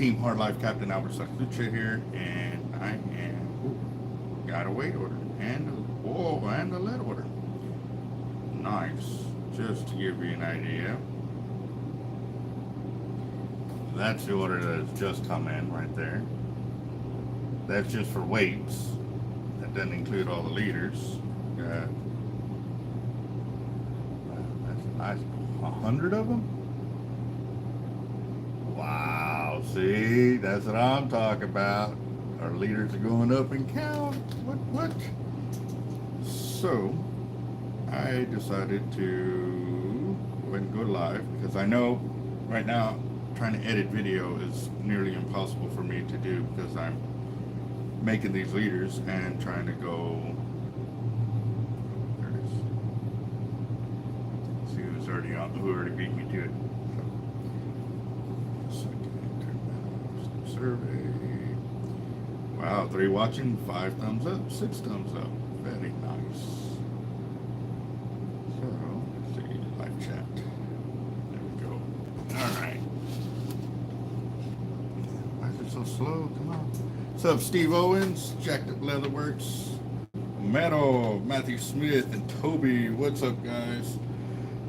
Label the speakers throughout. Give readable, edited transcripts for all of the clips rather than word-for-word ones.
Speaker 1: Team Hard Life Captain Albert Saclucha here, and I am got a weight order and and a lead order. Nice. Just to give you an idea, that's the order that has just come in right there. That's just for weights. That doesn't include all the liters. That's nice. 100 of them. Wow, see, that's what I'm talking about. Our leaders are going up in count. What? So, I decided to go ahead and go live because I know right now trying to edit video is nearly impossible for me to do because I'm making these leaders and trying to go. There it is. See who's already on, who already beat me to it. Survey. Wow, 3 watching, 5 thumbs up, 6 thumbs up. Very nice. So, let's see, live chat. There we go. Alright. Why is it so slow? Come on. What's up, Steve Owens, Jacked Up Leatherworks, Meadow, Matthew Smith, and Toby. What's up, guys?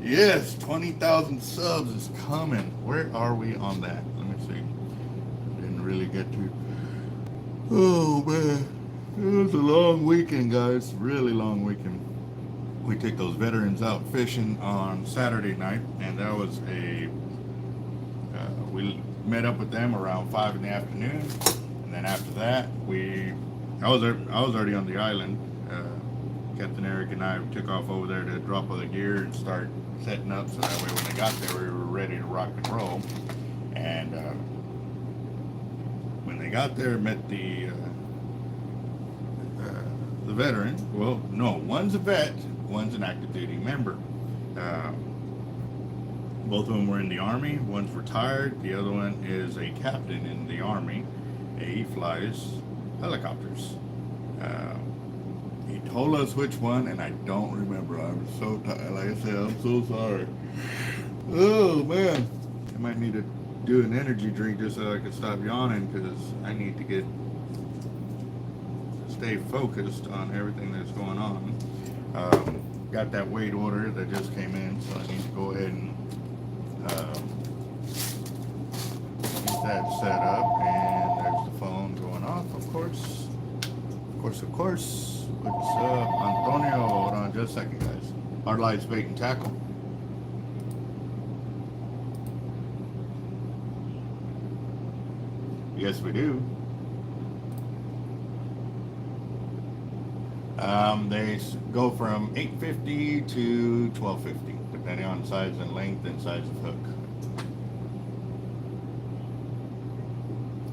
Speaker 1: Yes, 20,000 subs is coming. Where are we on that? Let me see. Really get to. Oh man, it was a long weekend, guys. Really long weekend. We took those veterans out fishing on Saturday night, and that was we met up with them around 5 in the afternoon, and then after that I was already on the island. Captain Eric and I took off over there to drop all the gear and start setting up, so that way when they got there we were ready to rock and roll. And when they got there, met the veteran. Well, no, one's a vet, one's an active duty member. Both of them were in the Army. One's retired. The other one is a captain in the Army. He flies helicopters. He told us which one, and I don't remember. I'm so tired. Like I said, I'm so sorry. Oh man, I might need to do an energy drink just so I can stop yawning because I need to stay focused on everything that's going on. Got that weight order that just came in, so I need to go ahead and get that set up. And there's the phone going off, of course. Of course. What's up, Antonio? Hold on just a second, guys. Hard Lights Bait and Tackle. Yes, we do. They go from 850 to 1250, depending on size and length and size of hook.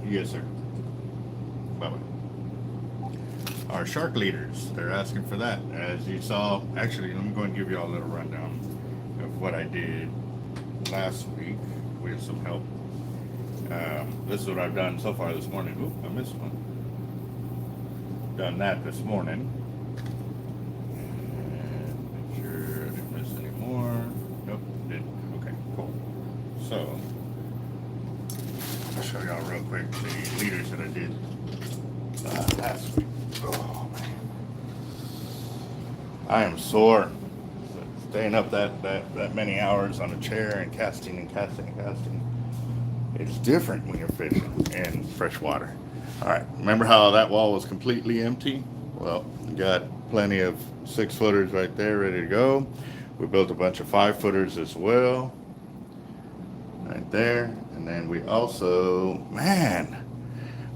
Speaker 1: Yes, sir. Bye-bye. Our shark leaders, they're asking for that. As you saw, actually, let me go and give you all a little rundown of what I did last week with some help. This is what I've done so far this morning. Oop, I missed one. Done that this morning. And make sure I didn't miss any more. Nope, didn't. Okay, cool. So, I'll show y'all real quick the leaders that I did last week. Oh, man. I am sore. Staying up that many hours on a chair and casting. It's different when you're fishing in fresh water. All right, remember how that wall was completely empty? Well, we got plenty of 6-footers right there ready to go. We built a bunch of 5-footers as well, right there. And then we also, man,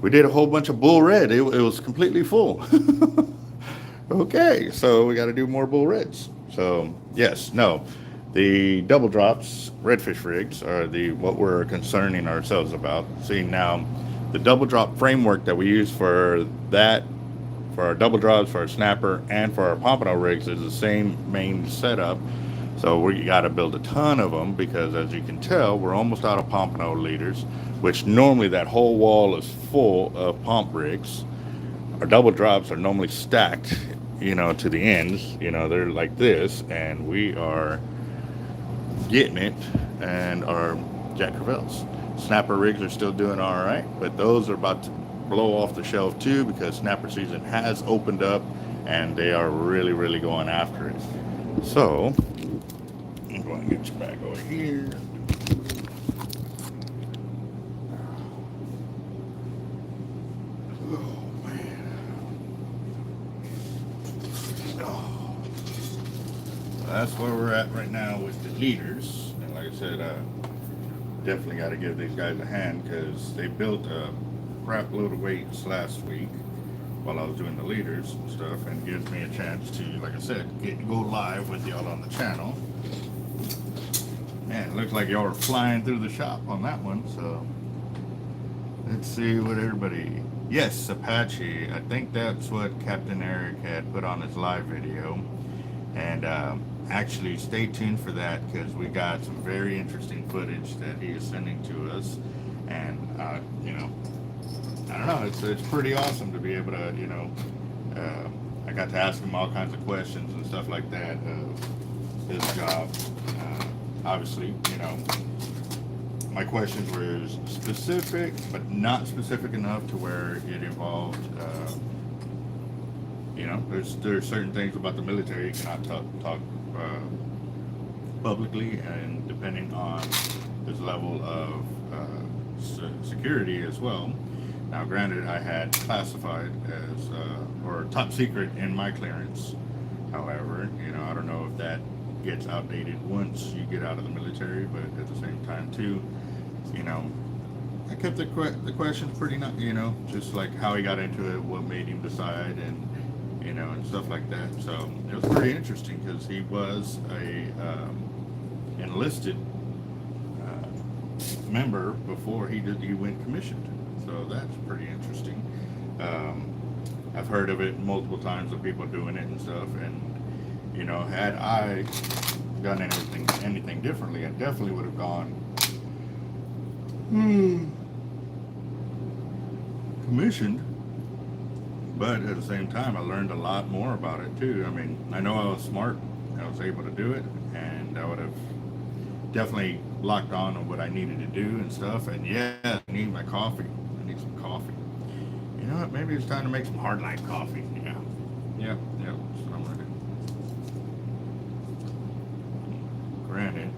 Speaker 1: we did a whole bunch of bull red. It was completely full. Okay, so we got to do more bull reds. So yes, no. The double drops, redfish rigs, are what we're concerning ourselves about. See, now, the double drop framework that we use for our double drops, for our snapper, and for our pompano rigs is the same main setup. So we got to build a ton of them because, as you can tell, we're almost out of pompano leaders, which normally that whole wall is full of pomp rigs. Our double drops are normally stacked, to the ends. They're like this, and we are getting it, and our Jack Crevalles. Snapper rigs are still doing all right, but those are about to blow off the shelf too because snapper season has opened up and they are really, really going after it. So, I'm going to get you back over here. Oh, man. Oh. That's where we're at right now with the leaders. And like I said, definitely got to give these guys a hand because they built a crap load of weights last week while I was doing the leaders and stuff, and gives me a chance to, like I said, go live with y'all on the channel. Man, it looks like y'all are flying through the shop on that one, so let's see what everybody... Yes, Apache. I think that's what Captain Eric had put on his live video. And actually, stay tuned for that because we got some very interesting footage that he is sending to us. And, you know, I don't know, it's pretty awesome to be able to, you know, I got to ask him all kinds of questions and stuff like that of his job. Obviously, you know, my questions were specific, but not specific enough to where it involved, you know, there's certain things about the military you cannot talk publicly, and depending on his level of security as well. Now, granted, I had classified as or top secret in my clearance. However, you know, I don't know if that gets outdated once you get out of the military, but at the same time too, you know, I kept the questions pretty, you know, just like how he got into it, what made him decide, and you know, and stuff like that. So it was pretty interesting because he was a enlisted member before he went commissioned. So that's pretty interesting. I've heard of it multiple times of people doing it and stuff, and you know, had I done anything differently, I definitely would have gone commissioned. But at the same time, I learned a lot more about it too. I mean, I know I was smart, I was able to do it, and I would have definitely locked on what I needed to do and stuff. And yeah, I need my coffee. I need some coffee. You know what? Maybe it's time to make some hardline coffee. Yeah. Yep. That's what I'm gonna do. Granted,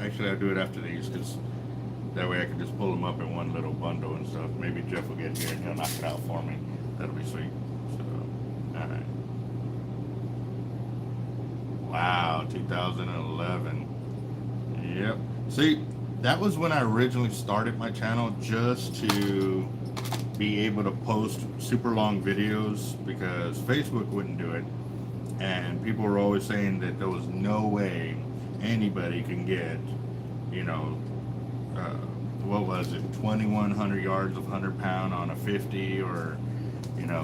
Speaker 1: actually, I'll do it after these because that way I can just pull them up in one little bundle and stuff. Maybe Jeff will get here and he'll knock it out for me. That'll be sweet. So, all right. Wow, 2011. Yep. See, that was when I originally started my channel, just to be able to post super long videos because Facebook wouldn't do it. And people were always saying that there was no way anybody can get, you know, what was it, 2,100 yards of 100-pound on a 50, or, you know,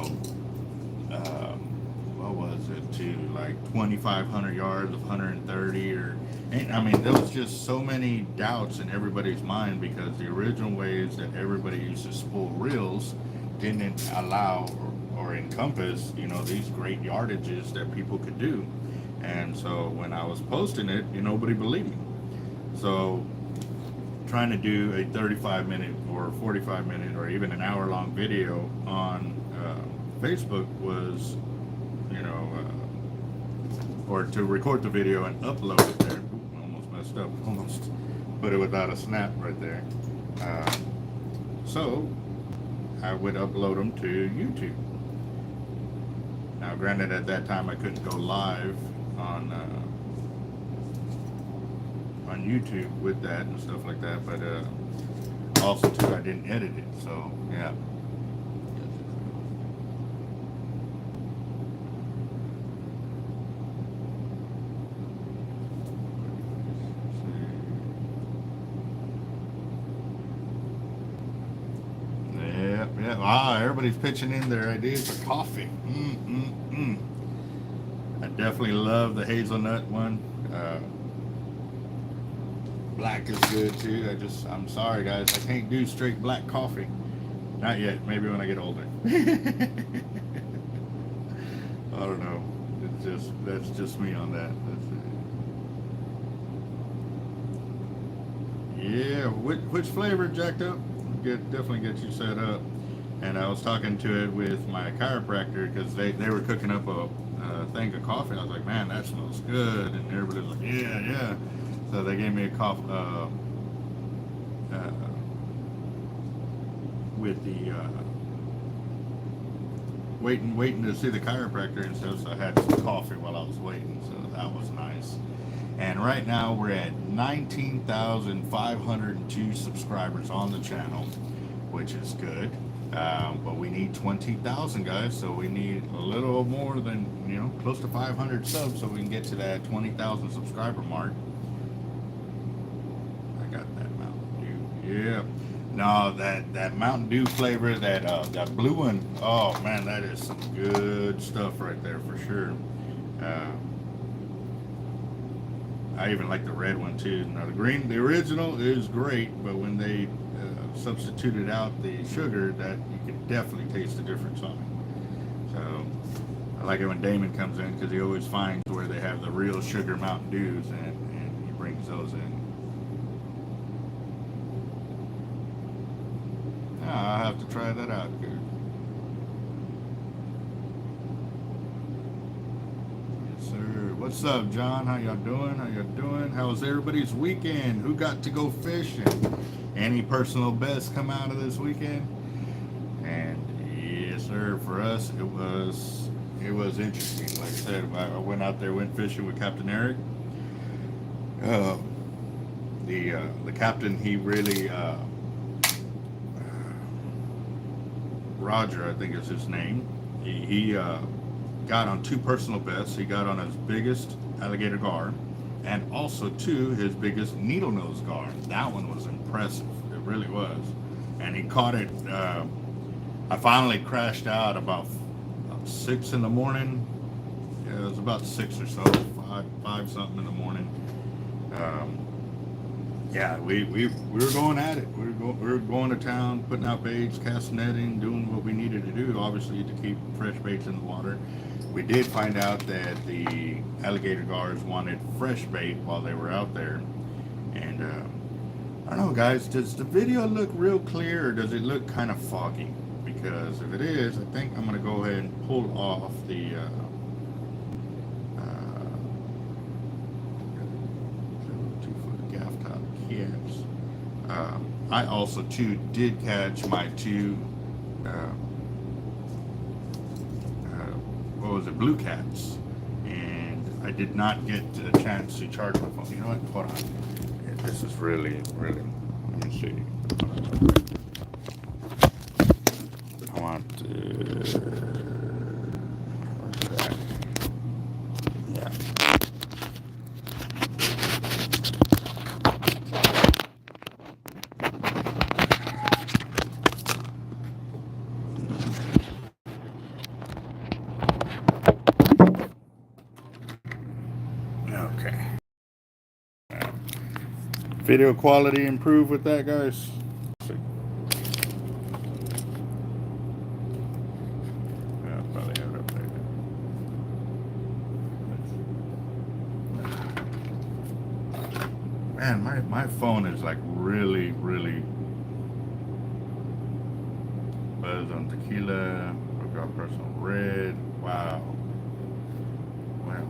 Speaker 1: what was it, to like 2,500 yards of 130, or, and I mean, there was just so many doubts in everybody's mind because the original ways that everybody used to spool reels didn't allow or encompass, you know, these great yardages that people could do. And so when I was posting it, nobody believed me. So trying to do a 35-minute or 45-minute or even an hour-long video on Facebook was, you know, or to record the video and upload it there. Ooh, almost messed up. Almost put it without a snap right there. So I would upload them to YouTube. Now, granted, at that time I couldn't go live on YouTube with that and stuff like that, but also too, I didn't edit it, so yeah. Yeah. Wow, everybody's pitching in their ideas for coffee. I definitely love the hazelnut one. Black is good too. I'm sorry guys, I can't do straight black coffee. Not yet, maybe when I get older. I don't know. That's just me on that. Yeah, which flavor, jacked up? Definitely get you set up. And I was talking to it with my chiropractor because they were cooking up a thing of coffee. I was like, man, that smells good. And everybody was like, yeah, yeah. So they gave me a coffee with the waiting to see the chiropractor and stuff. So I had some coffee while I was waiting. So that was nice. And right now we're at 19,502 subscribers on the channel, which is good. But we need 20,000 guys, so we need a little more than, close to 500 subs so we can get to that 20,000 subscriber mark. I got that Mountain Dew. Yeah. No, that Mountain Dew flavor, that blue one, oh man, that is some good stuff right there for sure. I even like the red one too. Now the original is great, but when they substituted out the sugar, that you can definitely taste the difference on it. So I like it when Damon comes in because he always finds where they have the real sugar Mountain Dews and he brings those in. I'll have to try that out, dude. Yes, sir. What's up, John? How y'all doing? How was everybody's weekend? Who got to go fishing? Any personal bests come out of this weekend? And yes, sir. For us, it was interesting. Like I said, I went fishing with Captain Eric. The captain, he really. Roger, I think is his name. He got on 2 personal bests. He got on his biggest alligator gar and also his biggest needle nose gar. That one was impressive. It really was. And he caught it. I finally crashed out about 6 in the morning. Yeah, it was about 6 or so, 5 something in the morning. Yeah, we were going at it. We were going to town, putting out baits, cast netting, doing what we needed to do, obviously, to keep fresh baits in the water. We did find out that the alligator gars wanted fresh bait while they were out there. And I don't know, guys, does the video look real clear or does it look kind of foggy? Because if it is, I think I'm going to go ahead and pull off the 2-foot gaff top cats. I also too did catch my 2 blue cats, and I did not get a chance to charge my phone. You know what? Hold on. Yeah, this is really. Let me see. I want to. What's that? Yeah. Okay. Video quality improved with that, guys. Let's see. Yeah, I'll probably have it up there. Man, my phone is like really buzz on tequila. We've got personal red. Wow. Wow.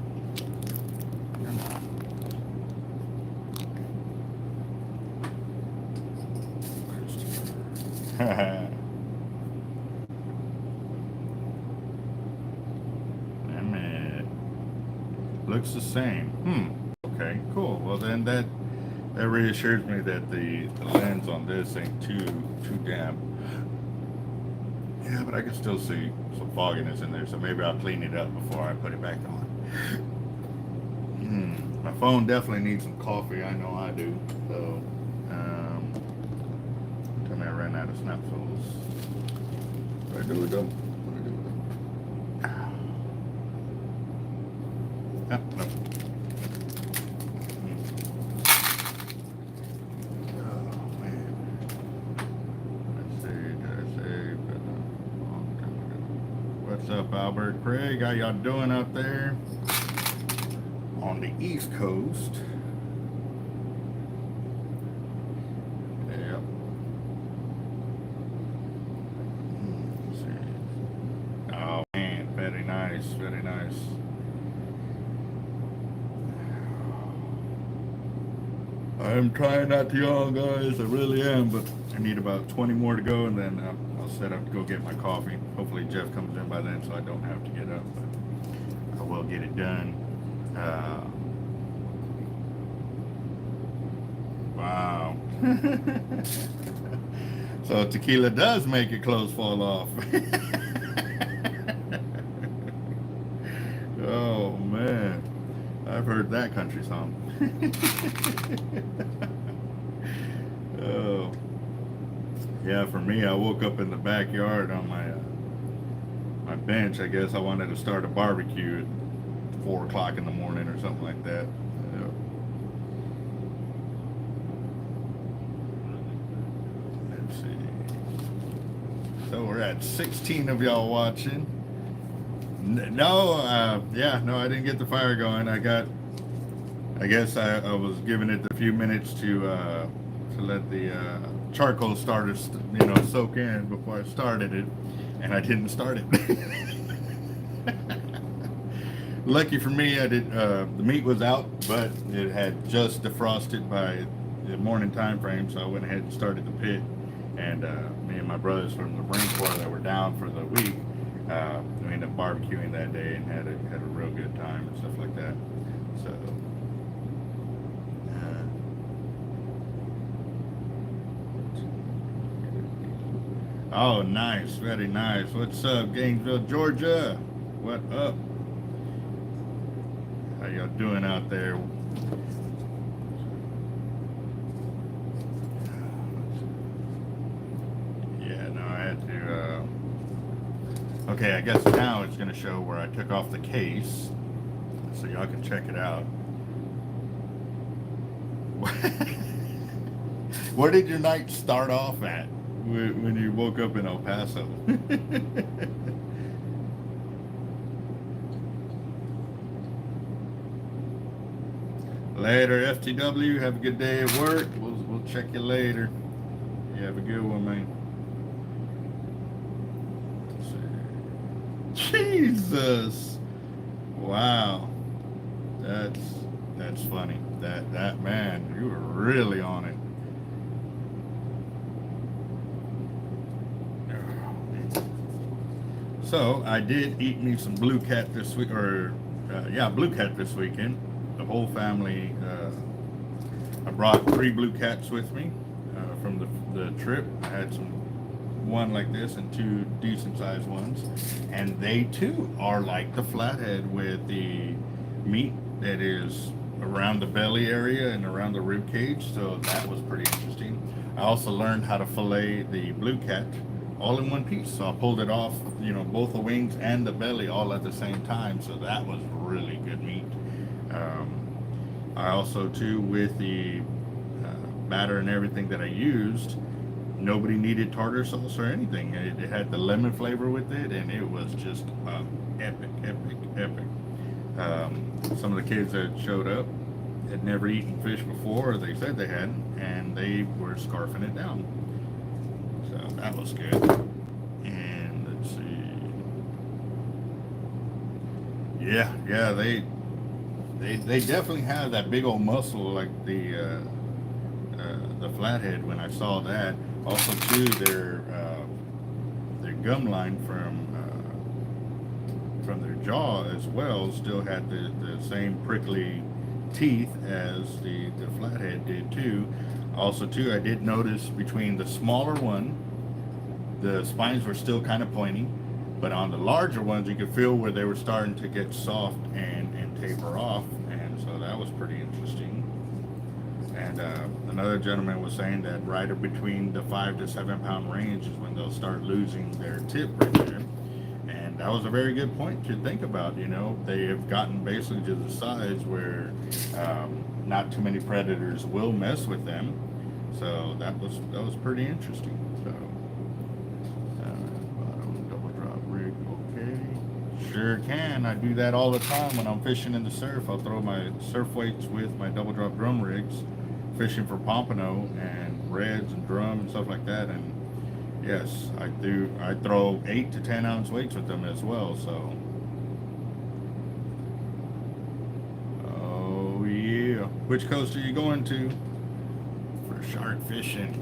Speaker 1: Looks the same. Okay, cool. Well, then that reassures me that the lens on this ain't too damp. Yeah, but I can still see some fogginess in there, so maybe I'll clean it up before I put it back on. My phone definitely needs some coffee. I know I do. So, tell me I ran out of snapsules. What do I do with them? No. Oh, man. Let's see. What's up, Albert? Craig, how y'all doing out there on the East Coast? nice, very nice. I'm trying not to yawn, guys. I really am, but I need about 20 more to go, and then I'll set up to go get my coffee. Hopefully Jeff comes in by then, so I don't have to get up, but I will get it done. Wow. So tequila does make your clothes fall off. Oh man, I've heard that country song. Oh yeah, for me, I woke up in the backyard on my bench. I guess I wanted to start a barbecue at 4 o'clock in the morning or something like that. Let's see. So we're at 16 of y'all watching. No, no, I didn't get the fire going. I guess I was giving it a few minutes to let the charcoal starter, soak in before I started it, and I didn't start it. Lucky for me, I did. The meat was out, but it had just defrosted by the morning time frame, so I went ahead and started the pit. And me and my brothers from the Marine Corps that were down for the week, we ended up barbecuing that day and had a real good time and stuff like that. So. Oh, nice, very nice. What's up, Gainesville, Georgia? What up? How y'all doing out there? Yeah, no, I had to. Okay, I guess now it's going to show where I took off the case, so y'all can check it out. Where did your night start off at when you woke up in El Paso? Later, FTW. Have a good day at work. We'll check you later. You have a good one, man. Let's see. Jesus. Wow. That's funny. That man, you were really on it. So I did eat me some blue cat this week, blue cat this weekend. The whole family. I brought 3 blue cats with me from the trip. I had one like this and 2 decent sized ones, and they too are like the flathead with the meat that is around the belly area and around the rib cage. So that was pretty interesting. I also learned how to fillet the blue cat all in one piece. So I pulled it off, both the wings and the belly all at the same time. So that was really good meat. I also too, with the batter and everything that I used, nobody needed tartar sauce or anything. It had the lemon flavor with it, and it was just epic. Some of the kids that showed up had never eaten fish before, or they said they hadn't, and they were scarfing it down. So that was good. And let's see. Yeah, they definitely have that big old muscle like the flathead. When I saw that, also too, their gum line from their jaw as well still had the same prickly teeth as the flathead did too. Also too, I did notice between the smaller one, the spines were still kind of pointy, but on the larger ones you could feel where they were starting to get soft and taper off, and so that was pretty interesting. And another gentleman was saying that right between the 5 to 7 pound range is when they'll start losing their tip right there. And that was a very good point to think about. They have gotten basically to the size where not too many predators will mess with them. So that was pretty interesting. So bottom double drop rig, okay. Sure can. I do that all the time when I'm fishing in the surf. I'll throw my surf weights with my double drop drum rigs, fishing for pompano and reds and drum and stuff like that. And yes, I throw 8 to 10 ounce weights with them as well. So Which coast are you going to for shark fishing?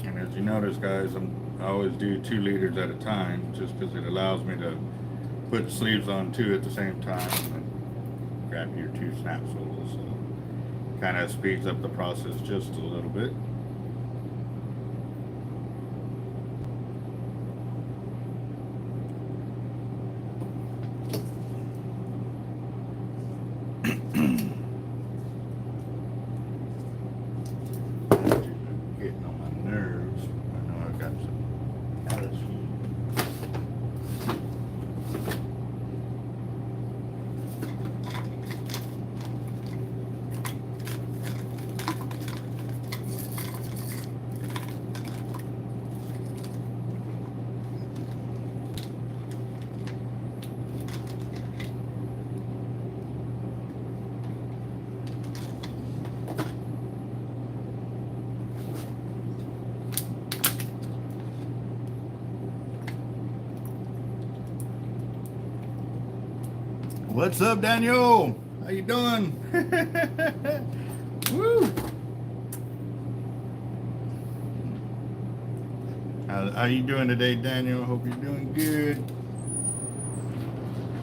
Speaker 1: And as you notice, guys, I always do 2 liters at a time, just because it allows me to put sleeves on 2 at the same time and grab your 2 snap swivels. So kind of speeds up the process just a little bit. Getting on my nerves. I know I've got some allergy. What's up, Daniel? How you doing? Woo! How you doing today, Daniel? Hope you're doing good.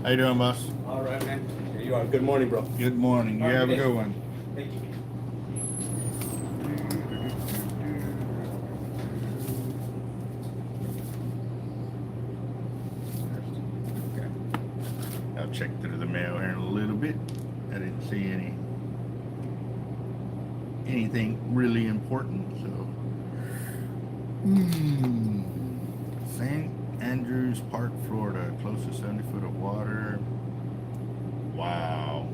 Speaker 1: How you doing, boss?
Speaker 2: All right, man. Here you are. Good morning, bro.
Speaker 1: Good morning. You have a good one.
Speaker 2: Thank you.
Speaker 1: I'll check through the mail here in a little bit. I didn't see anything really important, so. St. Andrews Park, Florida, close to 70 foot of water. Wow.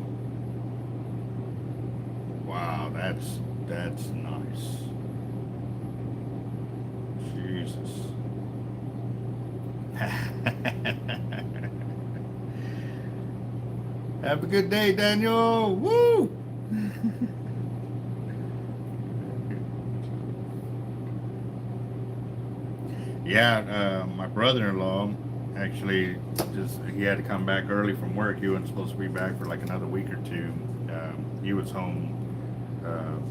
Speaker 1: Wow, that's nice. Jesus. Have a good day, Daniel. Woo! Yeah, my brother-in-law actually he had to come back early from work. He wasn't supposed to be back for like another week or 2. He was home,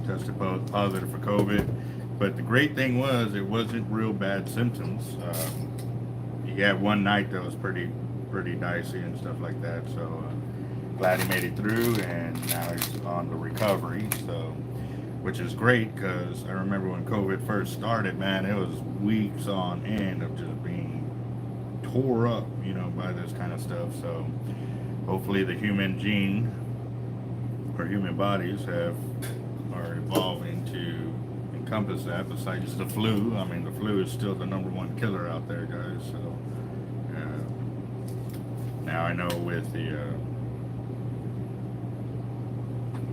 Speaker 1: tested positive for COVID. But the great thing was it wasn't real bad symptoms. He had one night that was pretty dicey and stuff like that. So glad he made it through, and now he's on the recovery. So, which is great, because I remember when COVID first started, man, it was weeks on end of just being tore up, by this kind of stuff. So hopefully the human gene or human bodies are evolving to encompass that, besides the flu. I mean, the flu is still the #1 killer out there, guys. So now I know with the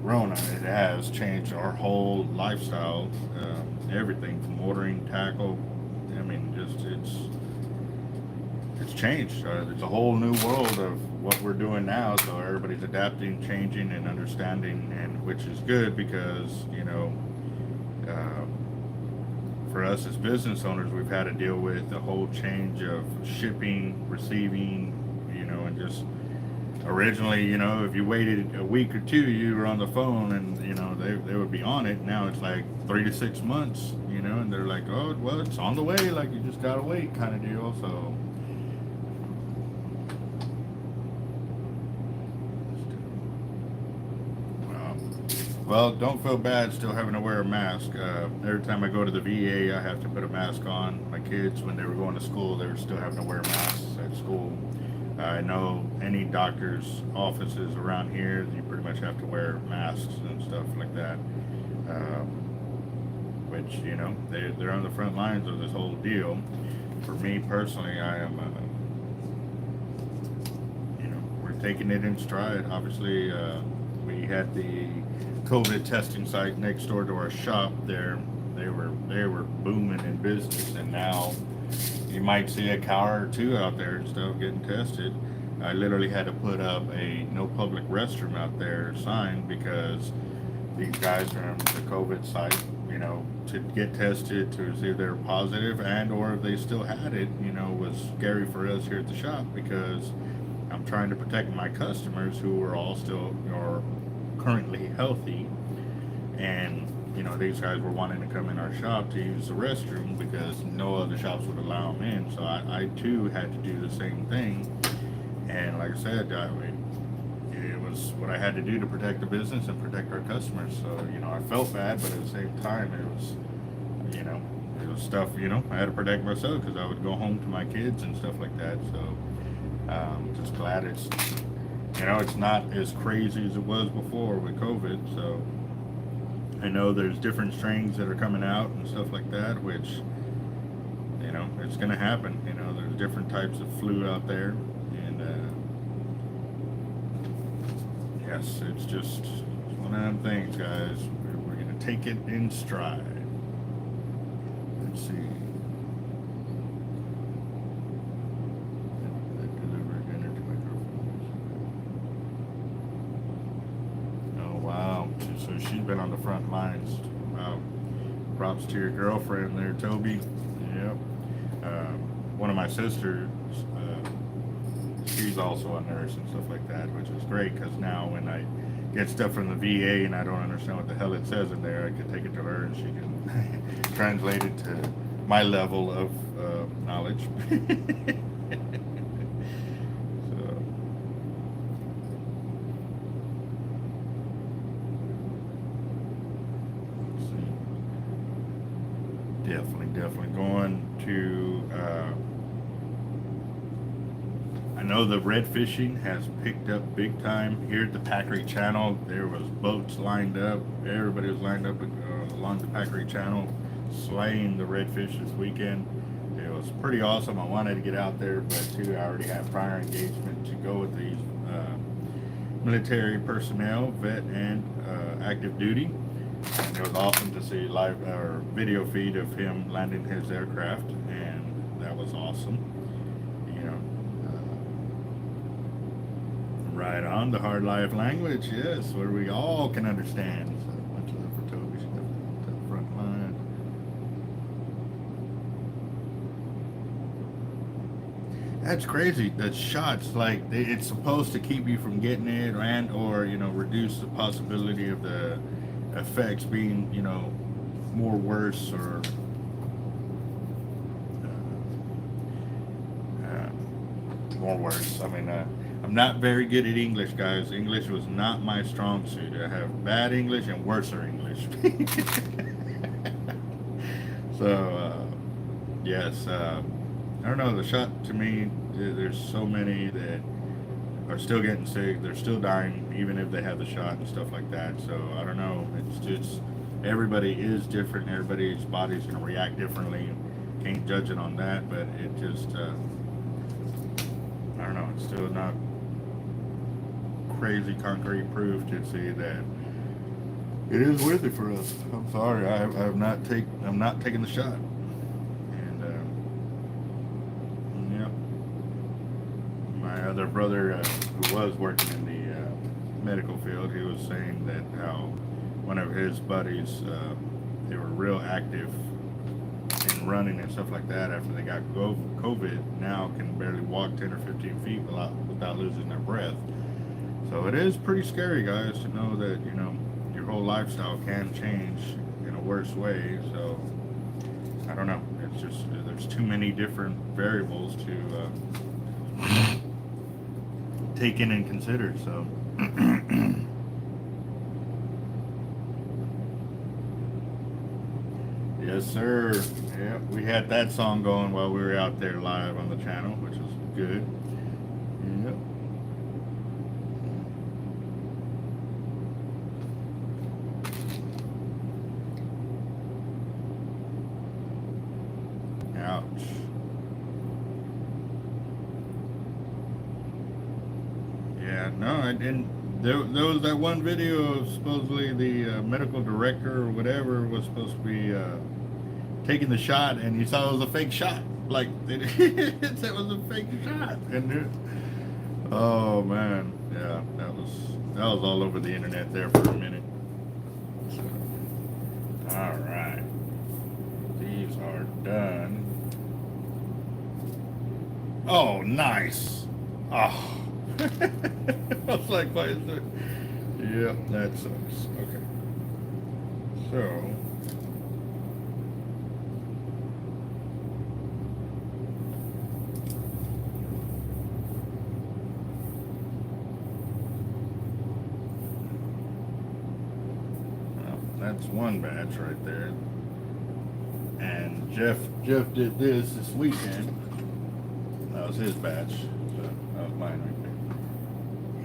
Speaker 1: Rona, it has changed our whole lifestyle, everything from ordering tackle. I mean, just it's changed. There's a whole new world of what we're doing now. So everybody's adapting, changing, and understanding, and which is good, because for us as business owners, we've had to deal with the whole change of shipping, receiving, and just. Originally, if you waited a week or 2, you were on the phone, and they would be on it. Now it's like 3 to 6 months, and they're like, oh, well, it's on the way, like you just gotta wait, kind of deal. So well, don't feel bad still having to wear a mask. Every time I go to the VA, I have to put a mask on. My kids, when they were going to school, they were still having to wear masks at school. I know any doctor's offices around here, you pretty much have to wear masks and stuff like that. Which, they're on the front lines of this whole deal. For me personally, I am, we're taking it in stride. Obviously, we had the COVID testing site next door to our shop there. They were booming in business, and now you might see a car or 2 out there and stuff getting tested. I literally had to put up a no public restroom out there sign because these guys from the COVID site, you know, to get tested to see if they're positive and or if they still had it, you know, was scary for us here at the shop because I'm trying to protect my customers who are all still or currently healthy, and you know these guys were wanting to come in our shop to use the restroom because no other shops would allow them in. So I too had to do the same thing, and like I said, it was what I had to do to protect the business and protect our customers. So you know I felt bad, but at the same time it was, you know, it was stuff, you know, I had to protect myself because I would go home to my kids and stuff like that. So just glad it's, you know, it's not as crazy as it was before with COVID. So I know there's different strains that are coming out and stuff like that, which, you know, it's going to happen. You know, there's different types of flu out there. And yes, it's just one of them things, guys. We're going to take it in stride. Let's see. So she's been on the front lines. Wow. Props to your girlfriend there, Toby. Yep. One of my sisters, she's also a nurse and stuff like that, which is great because now when I get stuff from the VA and I don't understand what the hell it says in there, I can take it to her and she can translate it to my level of knowledge. Definitely going to, I know the red fishing has picked up big time here at the Packery Channel. There was boats lined up. Everybody was lined up along the Packery Channel slaying the redfish this weekend. It was pretty awesome. I wanted to get out there, but too, I already have prior engagement to go with these military personnel, vet and active duty. And it was awesome to see live or video feed of him landing his aircraft, and that was awesome. You know, right on the hard life language, yes, where we all can understand. So much love for Toby, to the front line. That's crazy. The shots, like it's supposed to keep you from getting it, and or you know reduce the possibility of the effects being, you know, more worse or more worse. I mean, I'm not very good at English, guys. English was not my strong suit. I have bad English and worser English. So, yes, I don't know. The shot to me, there's so many that are still getting sick. They're still dying, even if they have the shot and stuff like that. So I don't know. It's just everybody is different. Everybody's body's gonna react differently. Can't judge it on that, but it just I don't know. It's still not crazy concrete proof to see that it is worth it for us. I'm sorry. I'm not taking the shot. My other brother who was working in the medical field, he was saying that how one of his buddies, they were real active in running and stuff like that after they got COVID, now can barely walk 10 or 15 feet without losing their breath. So it is pretty scary, guys, to know that, you know, your whole lifestyle can change in a worse way. So I don't know. It's just, there's too many different variables to take in and consider. So yes, sir. Yeah, we had that song going while we were out there live on the channel, which was good. Yep. Ouch. Yeah, no, I didn't. There was that one video of supposedly the medical director or whatever was supposed to be taking the shot, and you saw it was a fake shot. Like, it was a fake shot. And Oh man, yeah, that was all over the internet there for a minute. So, all right, these are done. Oh, nice. Oh, I was like, why is it? Yeah, that sucks. Okay, so. Well, that's one batch right there. And Jeff did this weekend. That was his batch. So that was mine right there.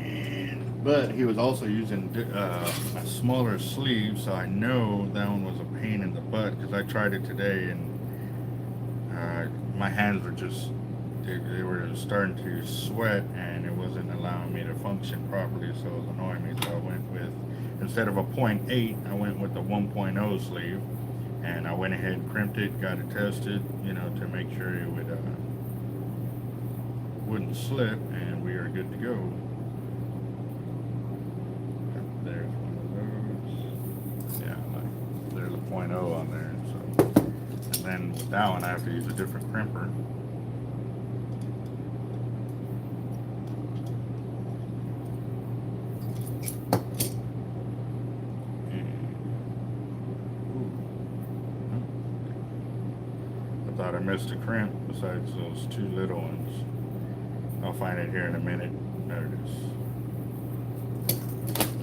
Speaker 1: And but he was also using a smaller sleeve, so I know that one was a pain in the butt because I tried it today and my hands were just they were starting to sweat and it wasn't allowing me to function properly, so it was annoying me. So I went with, instead of a 0.8, I went with the 1.0 sleeve, and I went ahead and crimped it, got it tested, you know, to make sure it wouldn't slip, and we are good to go. There's one of those. Yeah, like, there's a 0.0 on there. So, and then with that one, I have to use a different crimper. Thought I missed a crimp besides those two little ones. I'll find it here in a minute. There it is.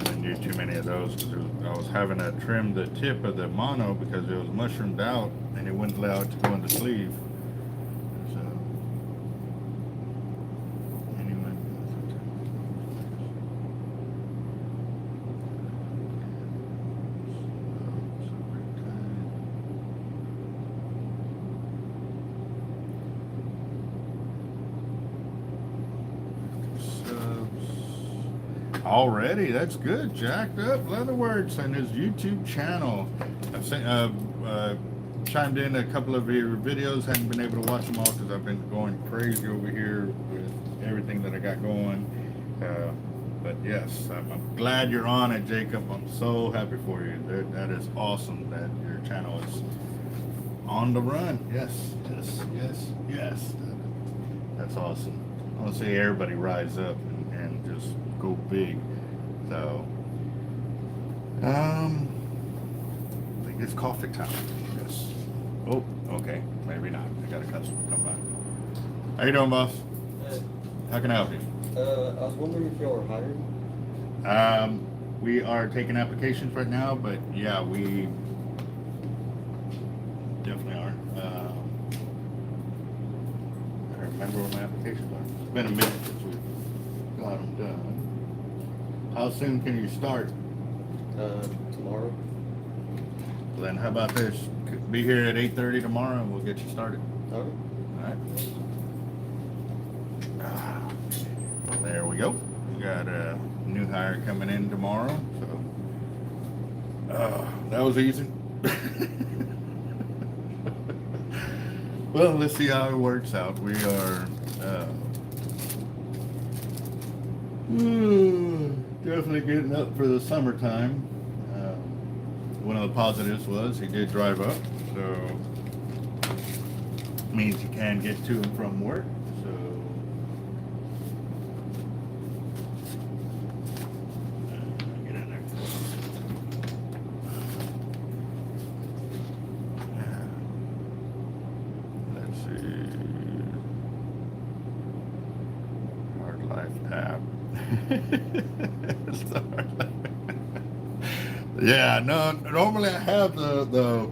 Speaker 1: I didn't do too many of those because I was having to trim the tip of the mono because it was mushroomed out and it wouldn't allow it to go in the sleeve. So, anyway. Already, that's good. Jacked Up Leatherworks and his YouTube channel. I've seen, chimed in a couple of your videos. Haven't been able to watch them all because I've been going crazy over here with everything that I got going. But yes, I'm glad you're on it, Jacob. I'm so happy for you. That is awesome that your channel is on the run. Yes, yes, yes, yes. That's awesome. I want to see everybody rise up and just go big. So, I think it's coffee time. Yes. Oh, okay. Maybe not. I got a customer come by. How you doing, boss?
Speaker 3: Hey,
Speaker 1: How can I help you?
Speaker 3: I was wondering if y'all are hiring.
Speaker 1: We are taking applications right now, but yeah, we definitely are. I don't remember what my applications are. It's been a minute since we've got them done. How soon can you start?
Speaker 3: Tomorrow.
Speaker 1: Then how about this? Be here at 8:30 tomorrow and we'll get you started.
Speaker 3: Okay.
Speaker 1: Alright. There we go. We got a new hire coming in tomorrow. So that was easy. Well, let's see how it works out. We are definitely getting up for the summertime. One of the positives was he did drive up, so means he can get to and from work. So get in there. Let's see. Hard life app. It's the hard life. Yeah, no. Normally I have the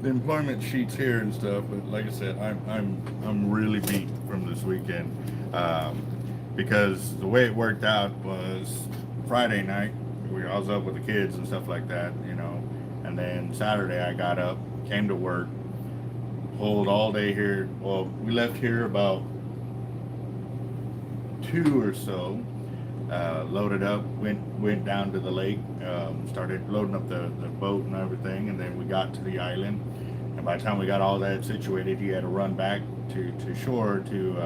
Speaker 1: employment sheets here and stuff, but like I said, I'm really beat from this weekend because the way it worked out was Friday night I was up with the kids and stuff like that, you know, and then Saturday I got up, came to work, pulled all day here. Well, we left here about 2 or so. Loaded up, went down to the lake, started loading up the boat and everything, and then we got to the island. And by the time we got all that situated, he had to run back to shore to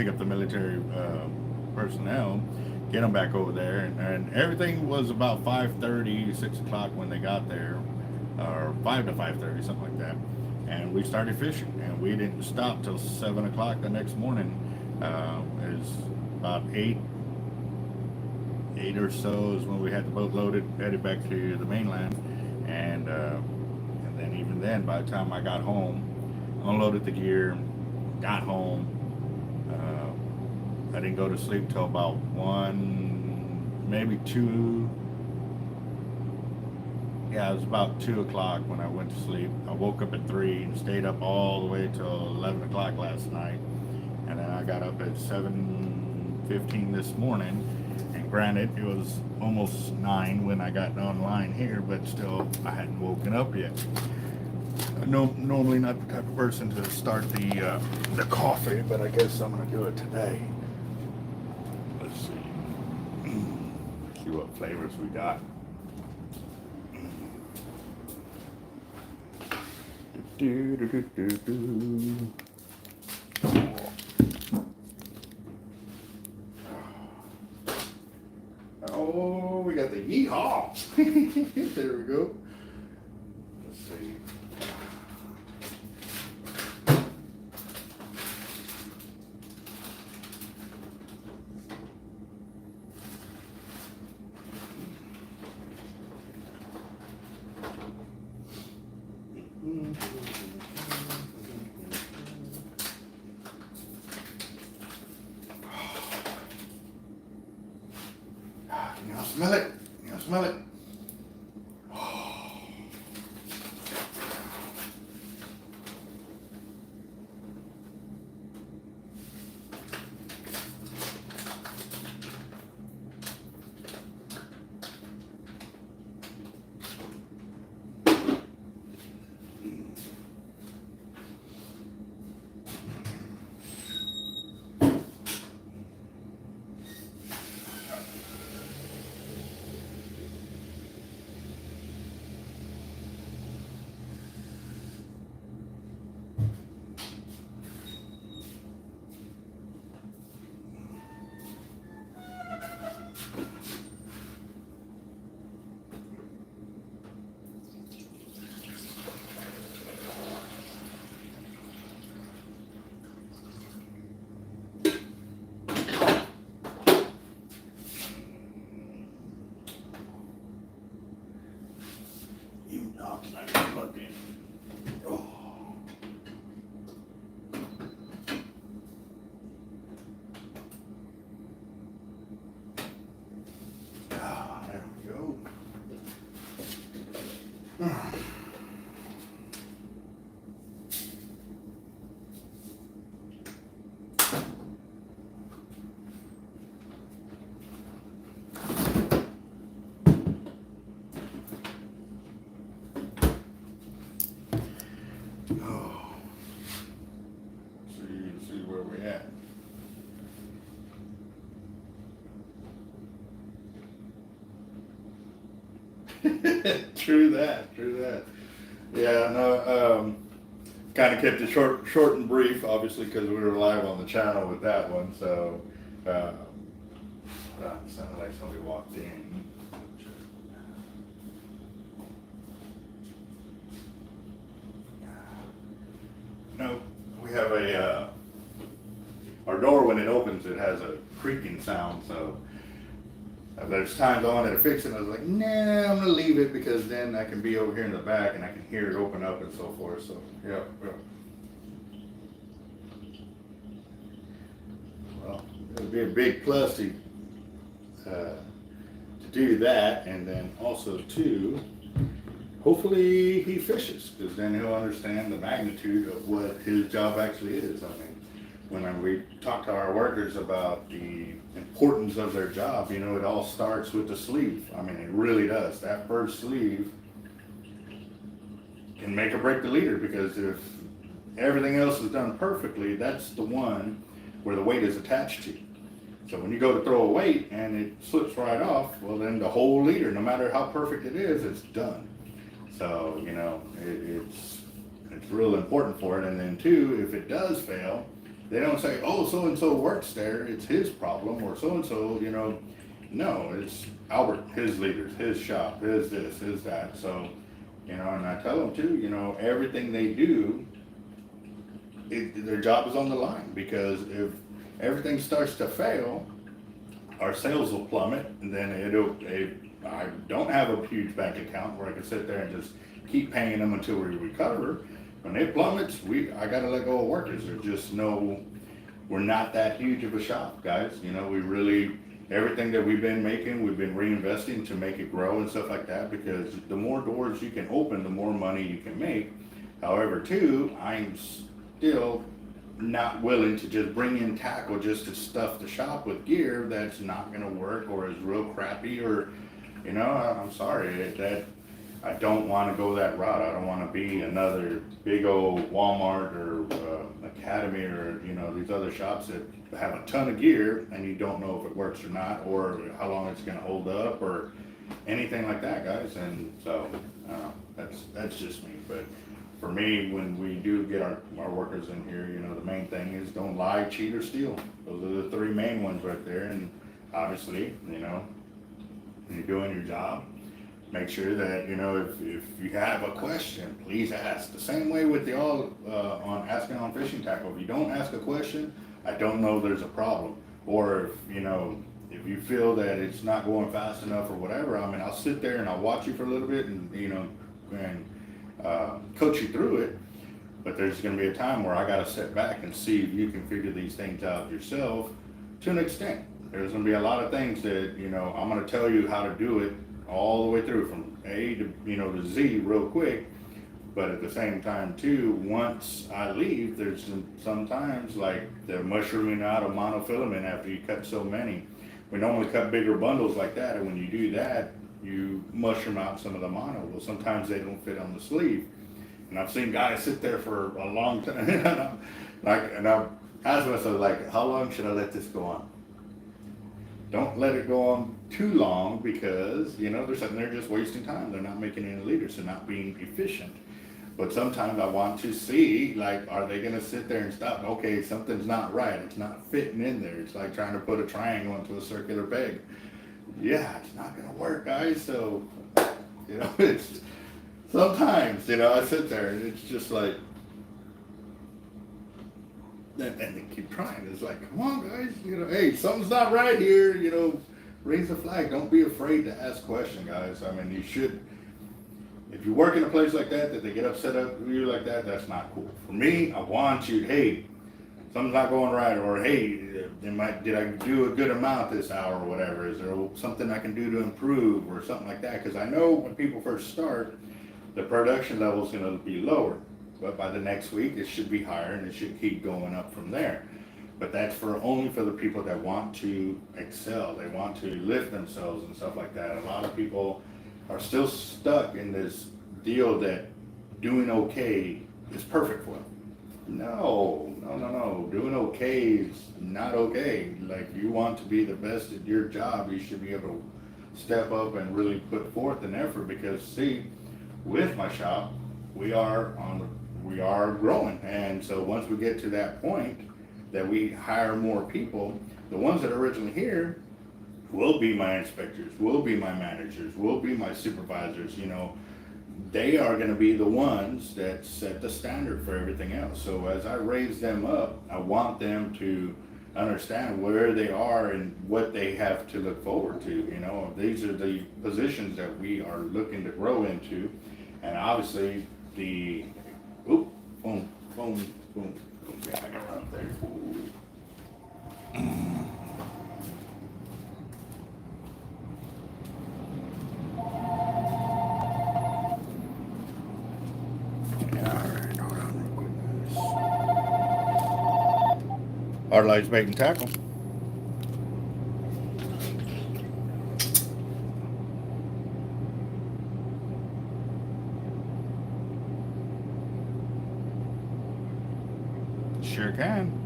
Speaker 1: pick up the military personnel, get them back over there, and everything was about 5:30, 6 o'clock when they got there, or 5 to 5:30, something like that. And we started fishing, and we didn't stop till 7 o'clock the next morning. It was about 8 or so is when we had the boat loaded, headed back to the mainland, and then even then, by the time I got home, unloaded the gear, got home, I didn't go to sleep till about 1, maybe 2. Yeah, it was about 2 o'clock when I went to sleep. I woke up at 3 and stayed up all the way till 11 o'clock last night. And then I got up at 7:15 this morning. And granted, it was almost 9 when I got online here, but still, I hadn't woken up yet. Normally not the type of person to start the coffee, but I guess I'm gonna do it today. Let's see. See what flavors we got. Oh, we got the yeehaw. There we go. Let's see. Can y'all smell it? Can y'all smell it? Plugged in. Oh. Ah, there we go. Oh, see where we're at. True that, true that. Yeah, no, kind of kept it short and brief, obviously, because we were live on the channel with that one. So, sounded like somebody walked in. No, we have our door when it opens, it has a creaking sound, so there's times I wanted to fix it and I was like, nah, I'm gonna leave it because then I can be over here in the back and I can hear it open up and so forth, so yeah. Well, it would be a big plus to do that, and then also too, hopefully he fishes, because then he'll understand the magnitude of what his job actually is. I mean, when we talk to our workers about the importance of their job, it all starts with the sleeve. I mean, it really does. That first sleeve can make or break the leader, because if everything else is done perfectly, that's the one where the weight is attached to. So when you go to throw a weight and it slips right off, well then the whole leader, no matter how perfect it is, it's done. So, it's real important for it. And then two, if it does fail, They don't say, oh, so and so works there, it's his problem, or so and so, you know. No, it's Albert, his leaders, his shop, his this, his that. So, you know, and I tell them too, you know, everything they do, their job is on the line, because if everything starts to fail, our sales will plummet, and then I don't have a huge bank account where I can sit there and just keep paying them until we recover. When it plummets, I gotta let go of workers. There's just we're not that huge of a shop, guys. You know, we really, everything that we've been making, we've been reinvesting to make it grow and stuff like that, because the more doors you can open, the more money you can make. However, too, I'm still not willing to just bring in tackle just to stuff the shop with gear that's not gonna work or is real crappy, or, you know, I'm sorry, that I don't want to go that route. I don't want to be another big old Walmart or Academy, or, you know, these other shops that have a ton of gear and you don't know if it works or not, or how long it's going to hold up, or anything like that, guys. And so that's just me. But for me, when we do get our workers in here, you know, the main thing is don't lie, cheat, or steal. Those are the three main ones right there. And obviously, you know, when you're doing your job, make sure that, you know, if you have a question, please ask. The same way with on asking on fishing tackle. If you don't ask a question, I don't know there's a problem. Or if, you know, if you feel that it's not going fast enough or whatever, I mean, I'll sit there and I'll watch you for a little bit and, you know, and coach you through it. But there's going to be a time where I got to step back and see if you can figure these things out yourself to an extent. There's going to be a lot of things that, you know, I'm going to tell you how to do it all the way through from A to, you know, to Z real quick. But at the same time too, once I leave, there's sometimes like the mushrooming out of monofilament after you cut so many. We normally cut bigger bundles like that, and when you do that, you mushroom out some of the mono. Well, sometimes they don't fit on the sleeve. And I've seen guys sit there for a long time. And I've asked myself, like, how long should I let this go on? Don't let it go on too long, because, you know, they're sitting there just wasting time. They're not making any leaders. They're not being efficient. But sometimes I want to see, like, are they going to sit there and stop? Okay, something's not right. It's not fitting in there. It's like trying to put a triangle into a circular peg. Yeah, it's not going to work, guys. So, you know, it's sometimes, you know, I sit there and it's just like, and they keep trying. It's like, come on, guys, you know, hey, something's not right here, you know, raise the flag. Don't be afraid to ask questions, guys. I mean, you should, if you work in a place like that they get upset at you like that, that's not cool. For me, I want you, hey, something's not going right, or hey, did I do a good amount this hour or whatever? Is there something I can do to improve or something like that? Because I know when people first start, the production level is going to be lower. But by the next week, it should be higher, and it should keep going up from there. But that's only for the people that want to excel. They want to lift themselves and stuff like that. A lot of people are still stuck in this deal that doing okay is perfect for them. No. Doing okay is not okay. Like, you want to be the best at your job, you should be able to step up and really put forth an effort. Because, see, with my shop, we are growing, and so once we get to that point that we hire more people, the ones that are originally here will be my inspectors, will be my managers, will be my supervisors. You know, they are going to be the ones that set the standard for everything else. So as I raise them up, I want them to understand where they are and what they have to look forward to. You know, these are the positions that we are looking to grow into, and obviously the boom, yeah, I got up there. Our lights making tackle. Sure can.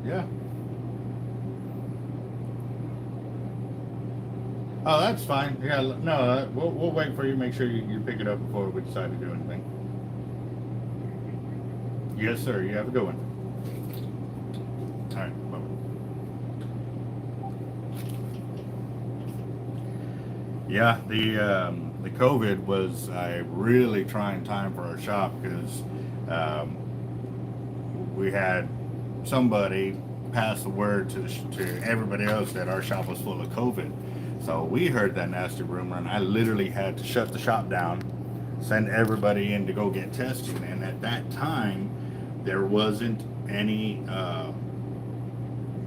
Speaker 1: Yeah. Oh, that's fine. Yeah, no, we'll wait for you. Make sure you pick it up before we decide to do anything. Yes, sir. You have a good one. All right. Bye. Yeah, the COVID was a really trying time for our shop because um, we had somebody pass the word to everybody else that our shop was full of COVID. So we heard that nasty rumor, and I literally had to shut the shop down, send everybody in to go get tested. And at that time, there wasn't any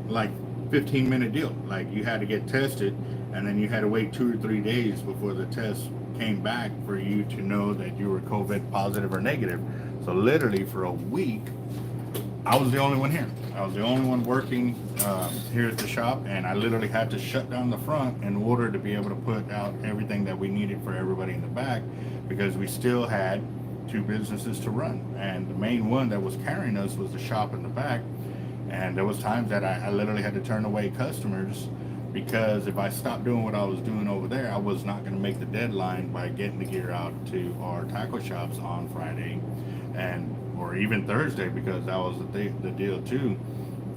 Speaker 1: like 15-minute deal. Like you had to get tested, and then you had to wait 2 or 3 days before the test came back for you to know that you were COVID positive or negative. So literally for a week, I was the only one here. I was the only one working here at the shop, and I literally had to shut down the front in order to be able to put out everything that we needed for everybody in the back, because we still had 2 businesses to run, and the main one that was carrying us was the shop in the back. And there was times that I literally had to turn away customers because if I stopped doing what I was doing over there, I was not going to make the deadline by getting the gear out to our tackle shops on Friday and or even Thursday, because that was the deal too.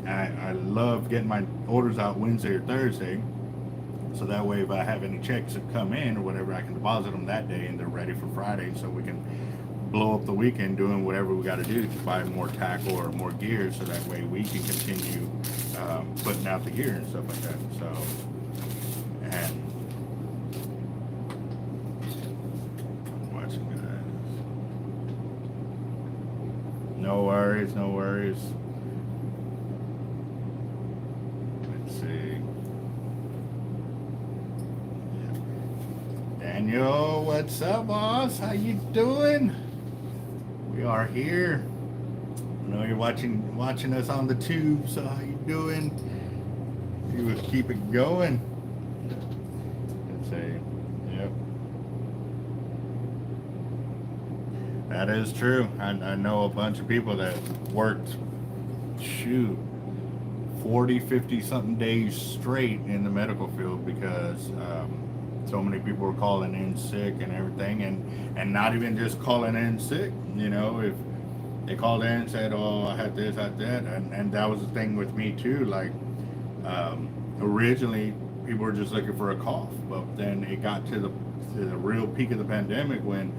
Speaker 1: I love getting my orders out Wednesday or Thursday, so that way if I have any checks that come in or whatever, I can deposit them that day and they're ready for Friday, so we can blow up the weekend doing whatever we got to do to buy more tackle or more gear, so that way we can continue putting out the gear and stuff like that. So, and watching guys. No worries, no worries. Let's see. Daniel, what's up, boss? How you doing? We are here. I know you're watching us on the tube, so how you doing? You will keep it going. Let's see. Yep. That is true. I know a bunch of people that worked, shoot, 40, 50 something days straight in the medical field because so many people were calling in sick and everything, and not even just calling in sick. You know, if they called in and said, oh, I had this, I had that, and that was the thing with me too. Like originally people were just looking for a cough, but then it got to the real peak of the pandemic when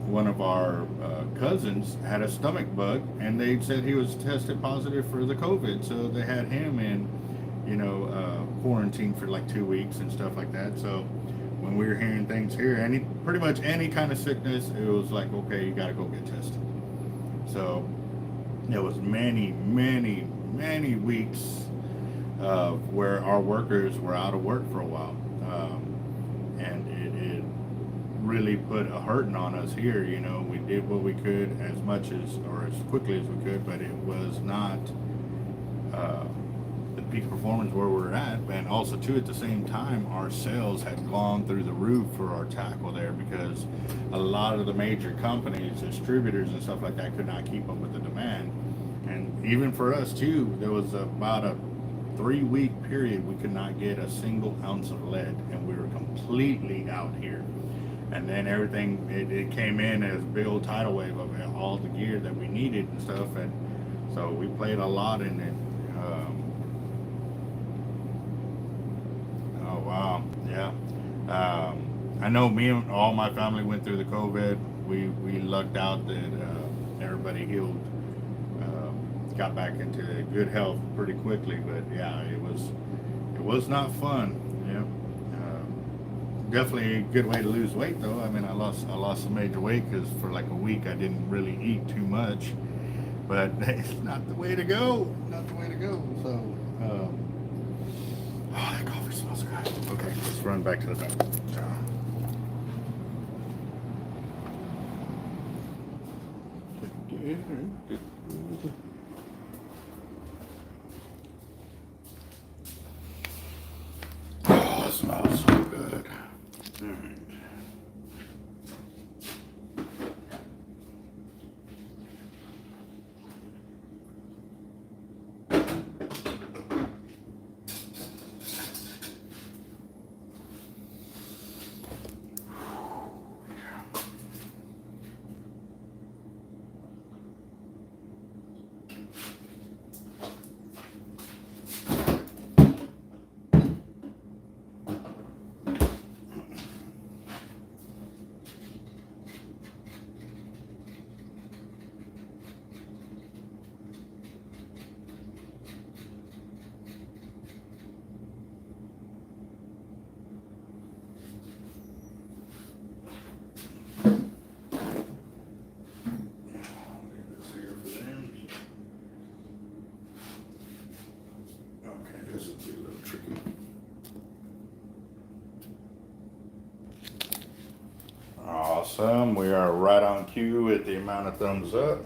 Speaker 1: one of our cousins had a stomach bug, and they said he was tested positive for the COVID, so they had him in, quarantine for like 2 weeks and stuff like that. So when we were hearing things here, pretty much any kind of sickness, it was like, okay, you got to go get tested. So there was many, many, many weeks of where our workers were out of work for a while, and it really put a hurting on us here. You know, we did what we could as much as or as quickly as we could, but it was not the peak performance where we're at. And also too, at the same time, our sales had gone through the roof for our tackle there, because a lot of the major companies, distributors and stuff like that, could not keep up with the demand. And even for us too, there was about a 3-week period we could not get a single ounce of lead, and we were completely out here. And then everything, it came in as a big old tidal wave of all the gear that we needed and stuff, and so we played a lot in it. Oh wow, yeah. I know me and all my family went through the COVID. We lucked out that everybody healed, got back into good health pretty quickly. But yeah, it was not fun. Yeah. Definitely a good way to lose weight though. I mean, I lost some major weight because for like a week I didn't really eat too much, but it's not the way to go. Not the way to go. So, oh, that coffee smells good. Okay, let's run back to the back. Oh, it smells so good. All right. This is a little tricky. Awesome. We are right on cue with the amount of thumbs up.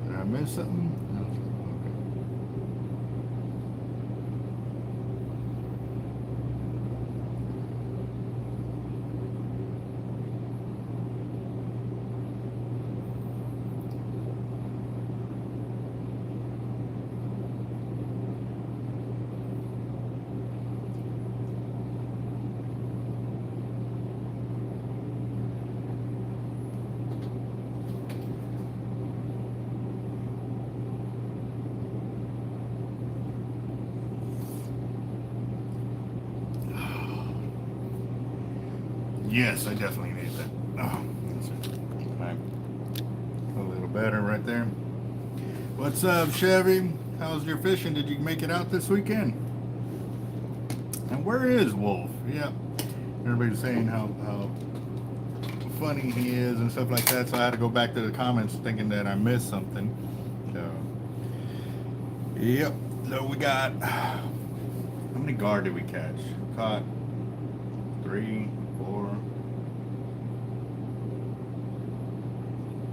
Speaker 1: Did I miss something? No. Yes, I definitely need that. Oh, that's it. Right. A little better right there. What's up, Chevy? How's your fishing? Did you make it out this weekend? And where is Wolf? Yep. Everybody's saying how funny he is and stuff like that, so I had to go back to the comments thinking that I missed something. So, yep. So we got, how many gar did we catch? Caught 3, 4.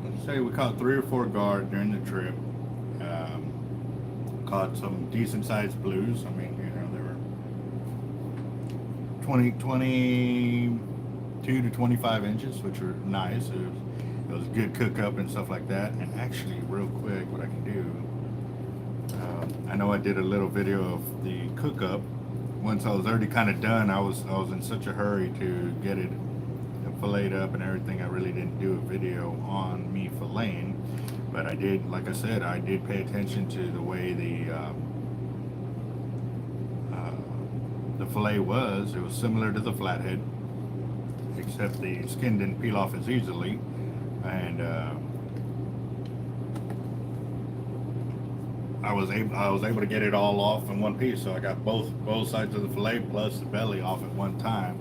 Speaker 1: Let's say we caught 3 or 4 gar during the trip. Caught some decent sized blues. I mean, you know, they were 22 to 25 inches, which were nice. It was good cook up and stuff like that. And actually, real quick, what I can do, I know I did a little video of the cook up. Once I was already kind of done, I was in such a hurry to get it filleted up and everything. I really didn't do a video on me filleting, but I did, like I said, I did pay attention to the way the fillet was. It was similar to the flathead, except the skin didn't peel off as easily, and I was able to get it all off in one piece. So I got both sides of the fillet plus the belly off at one time.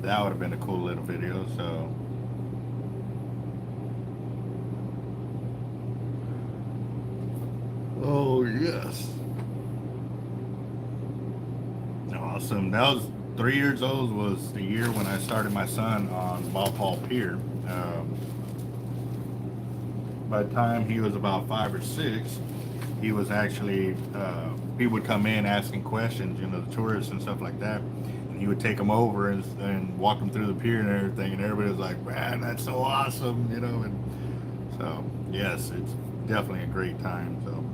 Speaker 1: That would have been a cool little video. So oh yes, awesome. That was 3 years old. Was the year when I started my son on Paul Pier. By the time he was about 5 or 6, he was actually, he would come in asking questions, you know, the tourists and stuff like that. And he would take them over and walk them through the pier and everything. And everybody was like, man, that's so awesome, you know. And so, yes, it's definitely a great time. So,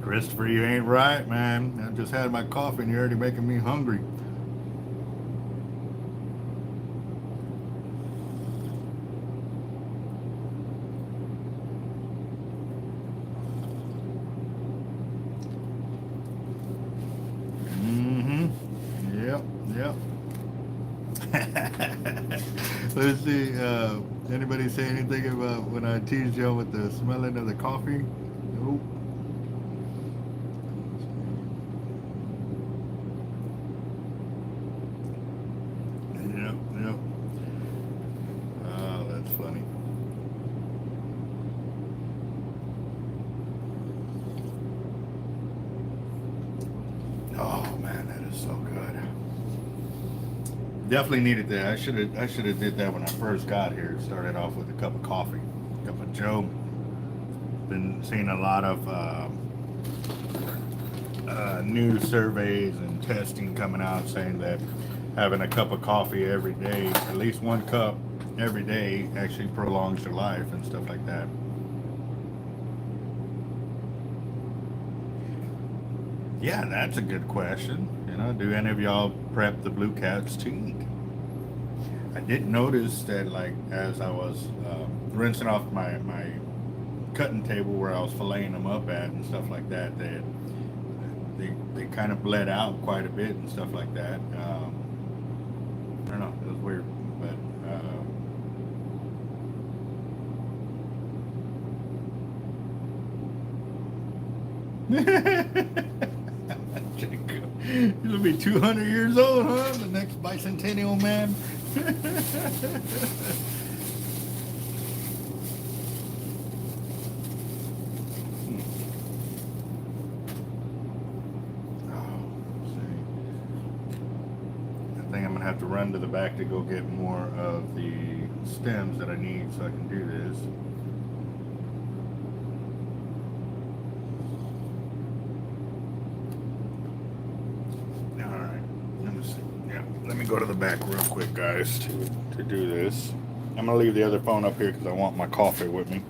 Speaker 1: Christopher, you ain't right, man. I just had my coffee and you're already making me hungry. Yep. Let's see. Anybody say anything about when I teased y'all with the smelling of the coffee? Nope. Yep. Oh, that's funny. Oh man, that is so good. Definitely needed that. I should have did that when I first got here. Started off with a cup of coffee, a cup of Joe. Been seeing a lot of new surveys and testing coming out saying that having a cup of coffee every day, at least 1 cup every day, actually prolongs your life and stuff like that. Yeah, that's a good question. You know, do any of y'all prep the blue cats to eat? I did notice that, like, as I was rinsing off my cutting table where I was filleting them up at and stuff like that, they kind of bled out quite a bit and stuff like that. I don't know, it was weird, but Jacob, you'll be 200 years old, huh? The next bicentennial man. I think I'm gonna have to run to the back to go get more of the stems that I need so I can do this. All right, let me see. Yeah, let me go to the back real quick, guys, to do this. I'm gonna leave the other phone up here because I want my coffee with me.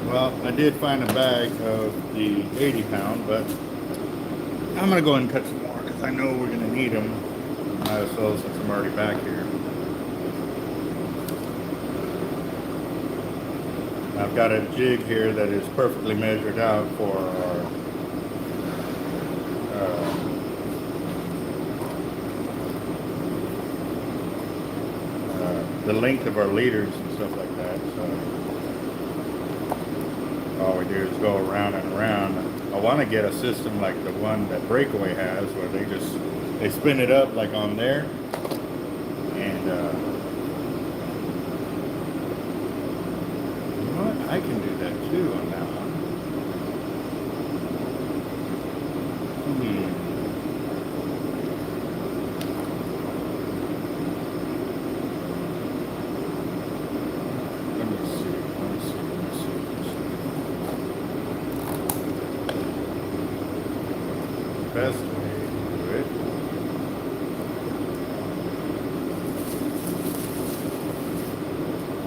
Speaker 1: Well, I did find a bag of the 80-pound, but I'm going to go ahead and cut some more because I know we're going to need them. Might as well since I'm already back here. I've got a jig here that is perfectly measured out for our the length of our leaders and stuff like that. So all we do is go around and around. I want to get a system like the one that Breakaway has, where they spin it up like on there, and you know what? I can do that too on that one. Let me see. Best way to do it.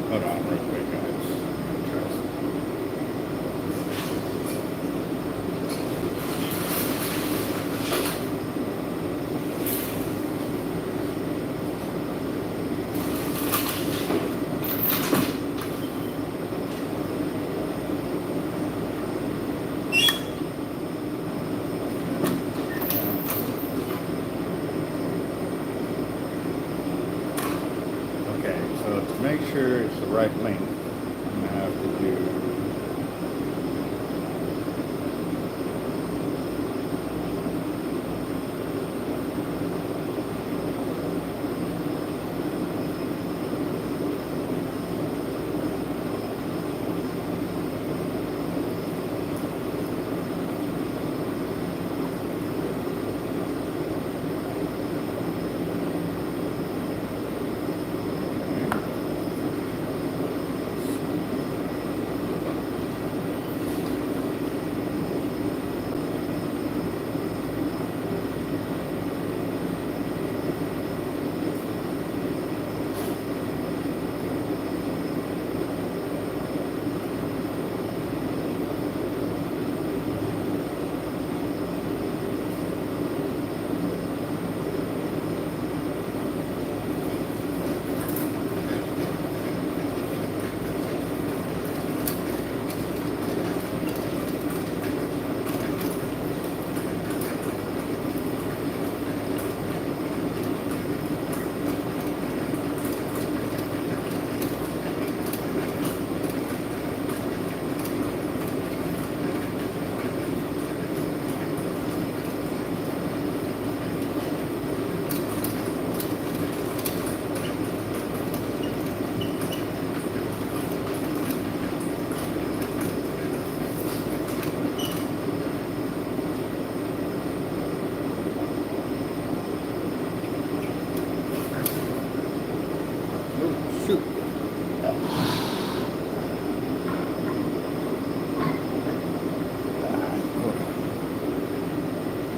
Speaker 1: Hold on real quick, guys. Okay, so to make sure it's the right length, I'm gonna have to do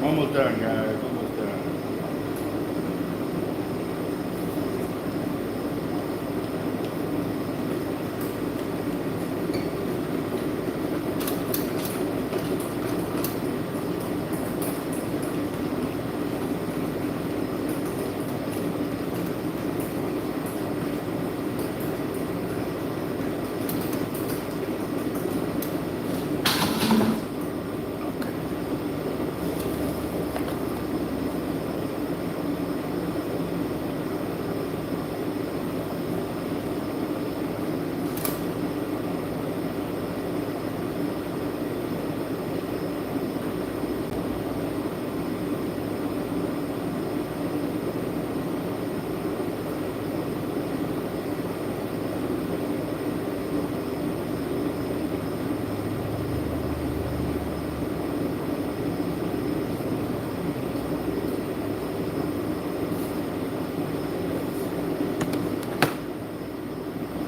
Speaker 1: Almost done, guys. Almost done.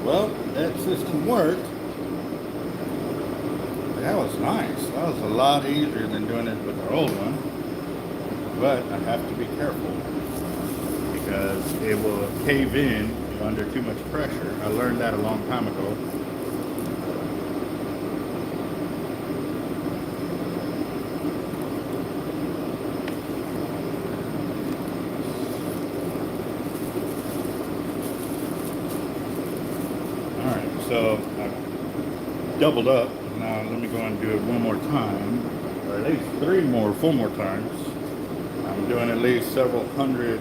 Speaker 1: Well, that system worked. That was nice. That was a lot easier than doing it with our old one. But I have to be careful because it will cave in under too much pressure. I learned that a long time ago. So I doubled up. Now let me go and do it one more time, or at least 4 more times. I'm doing at least several hundred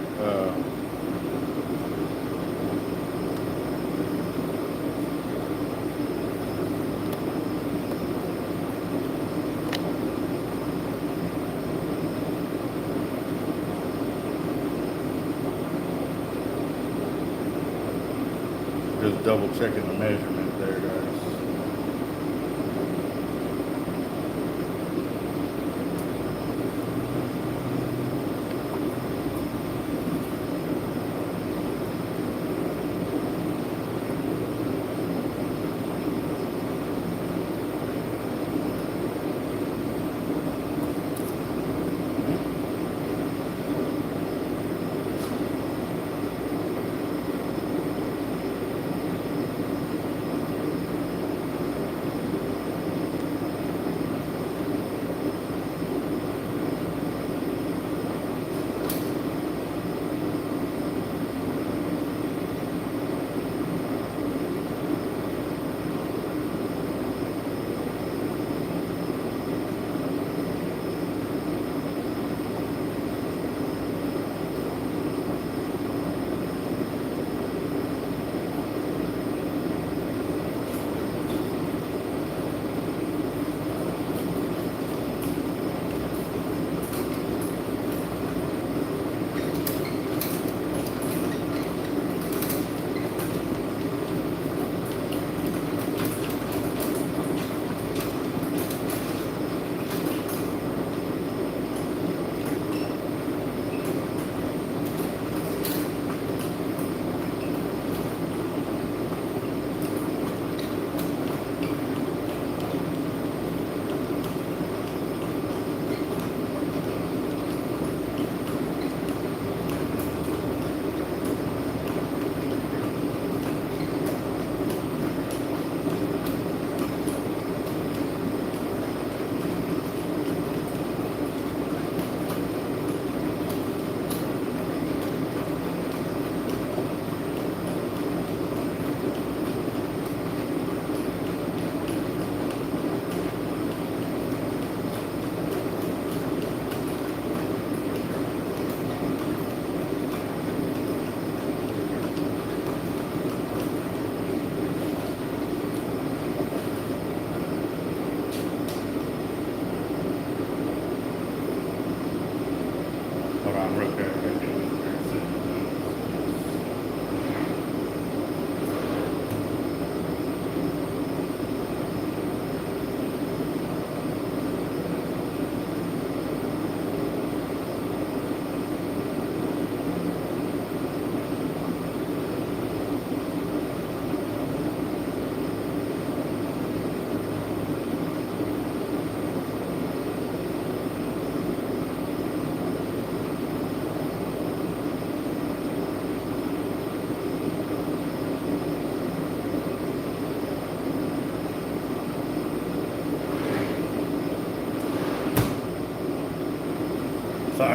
Speaker 1: just double checking the measurement there, guys.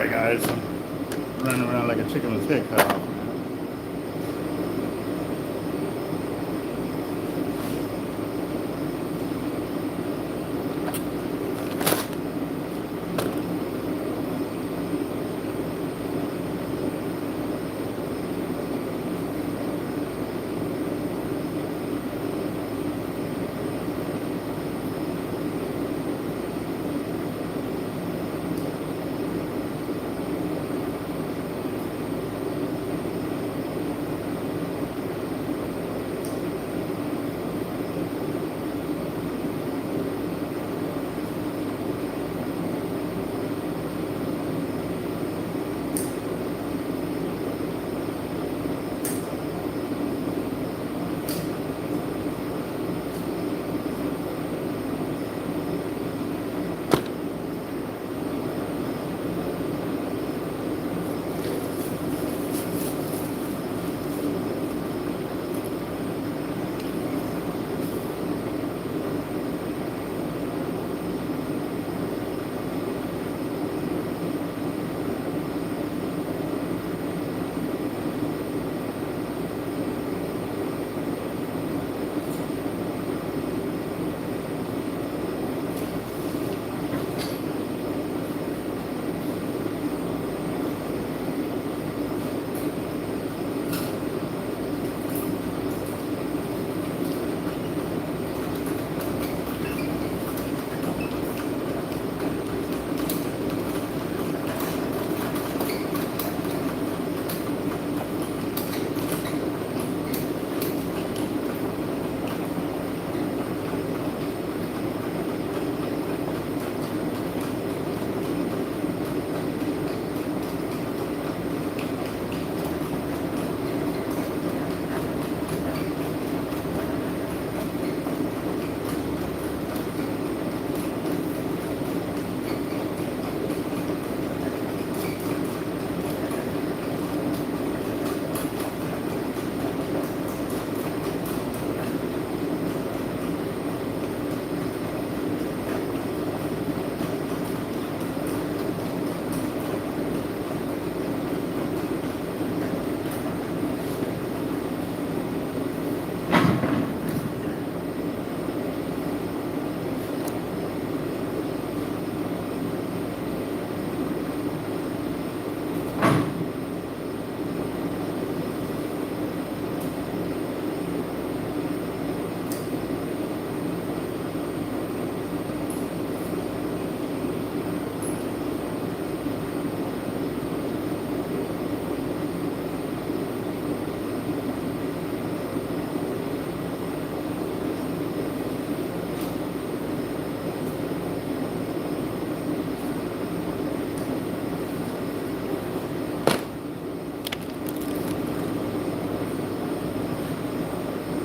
Speaker 1: Sorry guys, I'm running around like a chicken with his head cut off.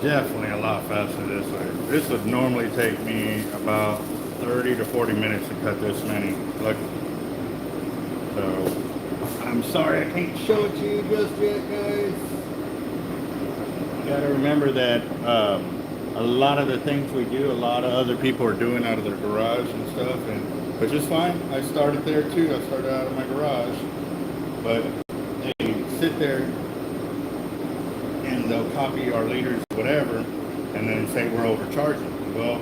Speaker 1: Definitely a lot faster this way. This would normally take me about 30 to 40 minutes to cut this many. Look. So, I'm sorry I can't show it to you just yet, guys. You gotta remember that a lot of the things we do, a lot of other people are doing out of their garage and stuff, which is fine. I started there too. I started out of my garage. But they sit there and they'll copy our leaders, whatever, and then say we're overcharging. Well,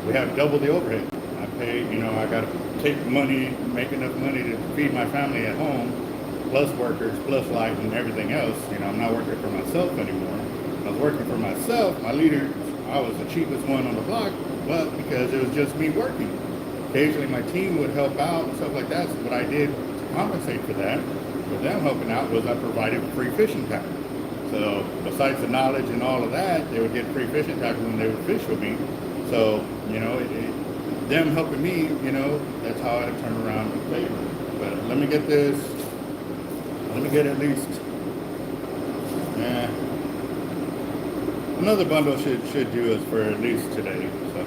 Speaker 1: we have double the overhead. I pay, I got to take money, make enough money to feed my family at home, plus workers, plus light and everything else. I'm not working for myself anymore. I was working for myself. My leader, I was the cheapest one on the block, but because it was just me working. Occasionally my team would help out and stuff like that. So what I did to compensate for that, with them helping out, was I provided free fishing tackle. So besides the knowledge and all of that, they would get free fishing tackle when they would fish with me. So, them helping me, that's how I turn around in favor. But let me get this, let me get at least, another bundle should do us for at least today. So.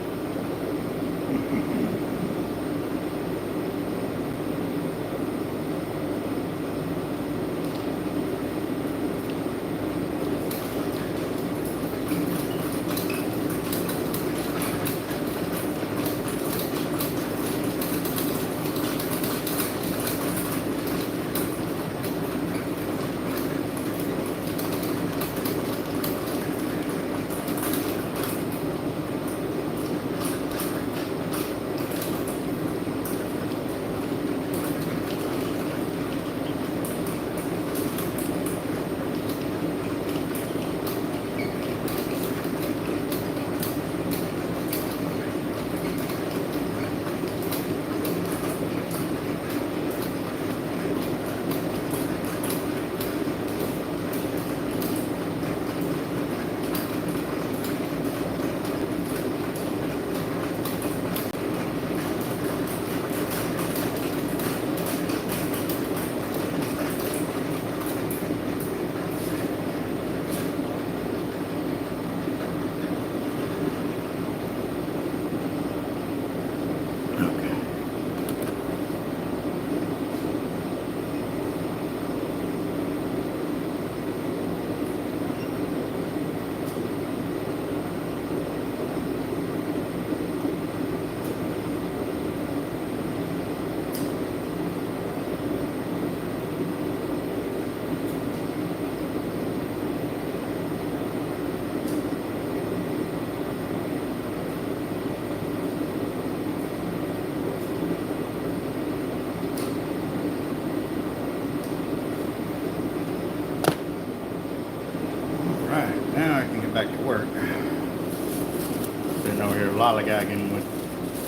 Speaker 1: Sitting over here lollygagging with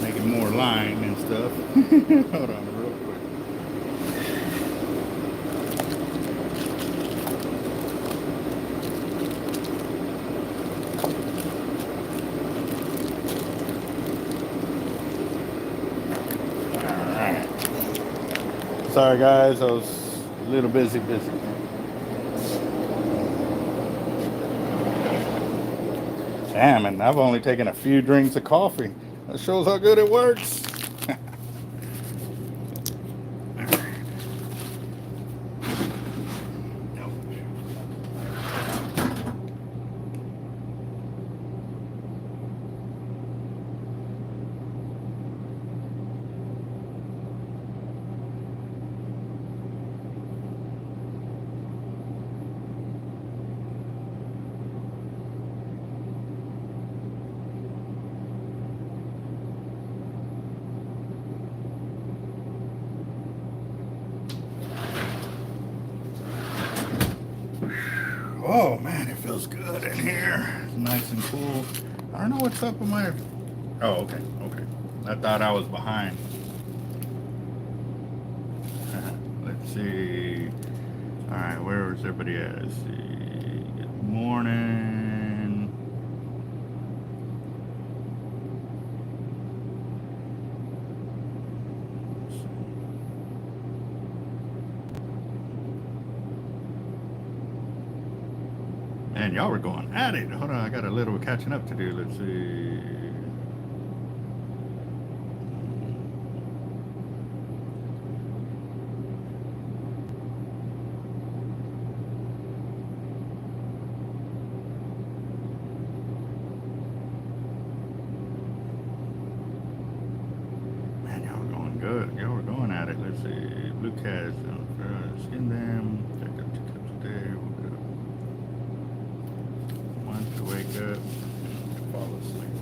Speaker 1: making more line and stuff. Hold on real quick. Alright. Sorry guys, I was a little busy. Damn, and I've only taken a few drinks of coffee. That shows how good it works. Oh man, it feels good in here. It's nice and cool. I don't know what's up with my... Oh, okay. I thought I was behind. Let's see. All right, where is everybody at? Let's see. Good morning. Man, y'all were going at it. Hold on, I got a little catching up to do. Let's see. Man, y'all were going good. Y'all were going at it. Let's see. Blue cats, skin them. Check up today. To wake up and fall asleep.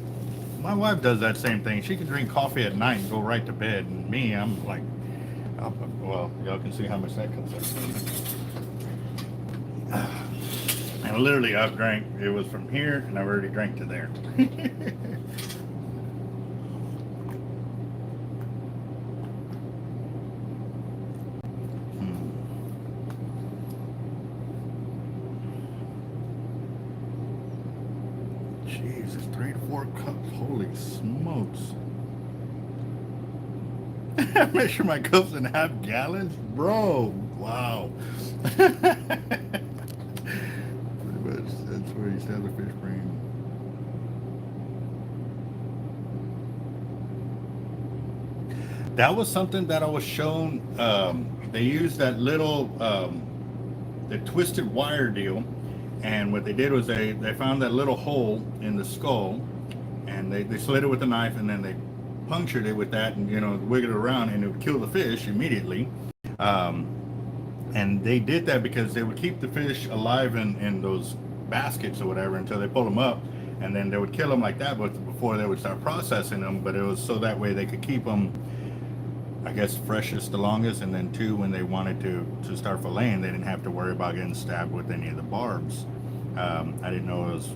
Speaker 1: My wife does that same thing. She can drink coffee at night and go right to bed. And me, I'm like, well, y'all can see how much that comes up. And literally, I've drank. It was from here, and I've already drank to there. Jesus, 3 to 4 cups. Holy smokes. I measure my cups in half gallons? Bro, wow. Pretty much, that's where you sell the fish brain. That was something that I was shown. They used that little, the twisted wire deal. And what they did was they found that little hole in the skull, and they slit it with a knife, and then they punctured it with that, and wiggled it around, and it would kill the fish immediately. And they did that because they would keep the fish alive in those baskets or whatever until they pull them up, and then they would kill them like that, but before they would start processing them. But it was so that way they could keep them, I guess, freshest the longest, and then too, when they wanted to start filleting, they didn't have to worry about getting stabbed with any of the barbs. I didn't know it was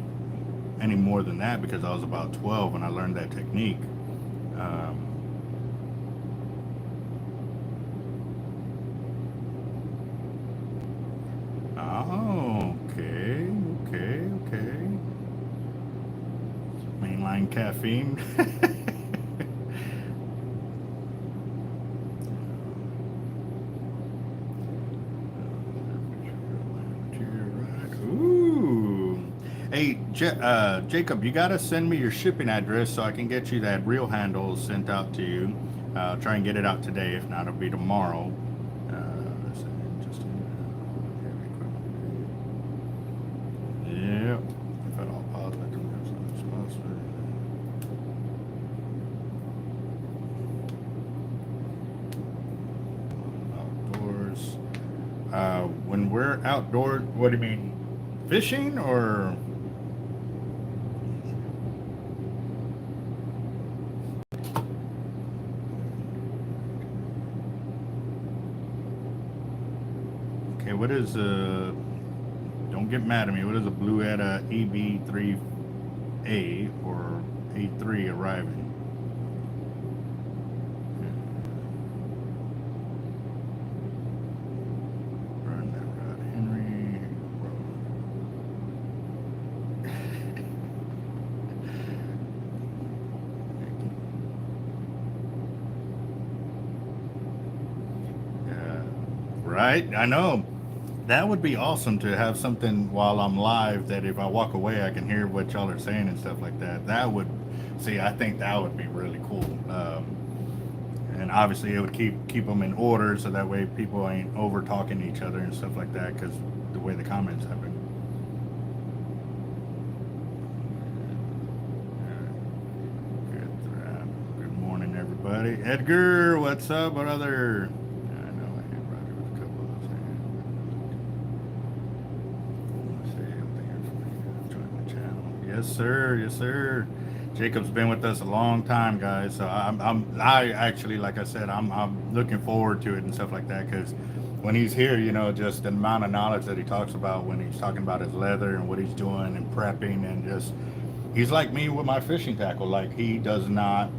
Speaker 1: any more than that because I was about 12 when I learned that technique. Oh, okay. Mainline caffeine. Hey, Jacob, you got to send me your shipping address so I can get you that reel handle sent out to you. Try and get it out today. If not, it'll be tomorrow. Yeah. If at all possible. Outdoors. When we're outdoors, what do you mean? Fishing or? Okay, what is don't get mad at me, what is a Bluetta EB3A or A3 arriving. Run that route, Henry. Right? I know. That would be awesome to have something while I'm live that if I walk away, I can hear what y'all are saying and stuff like that. That would, see, I think that would be really cool. And obviously it would keep them in order so that way people ain't over talking to each other and stuff like that because the way the comments happen. Good morning, everybody. Edgar, what's up, brother? Yes, sir. Yes, sir. Jacob's been with us a long time, guys. So I actually, like I said, I'm looking forward to it and stuff like that because when he's here, you know, just the amount of knowledge that he talks about when he's talking about his leather and what he's doing and prepping and just, he's like me with my fishing tackle. Like he does not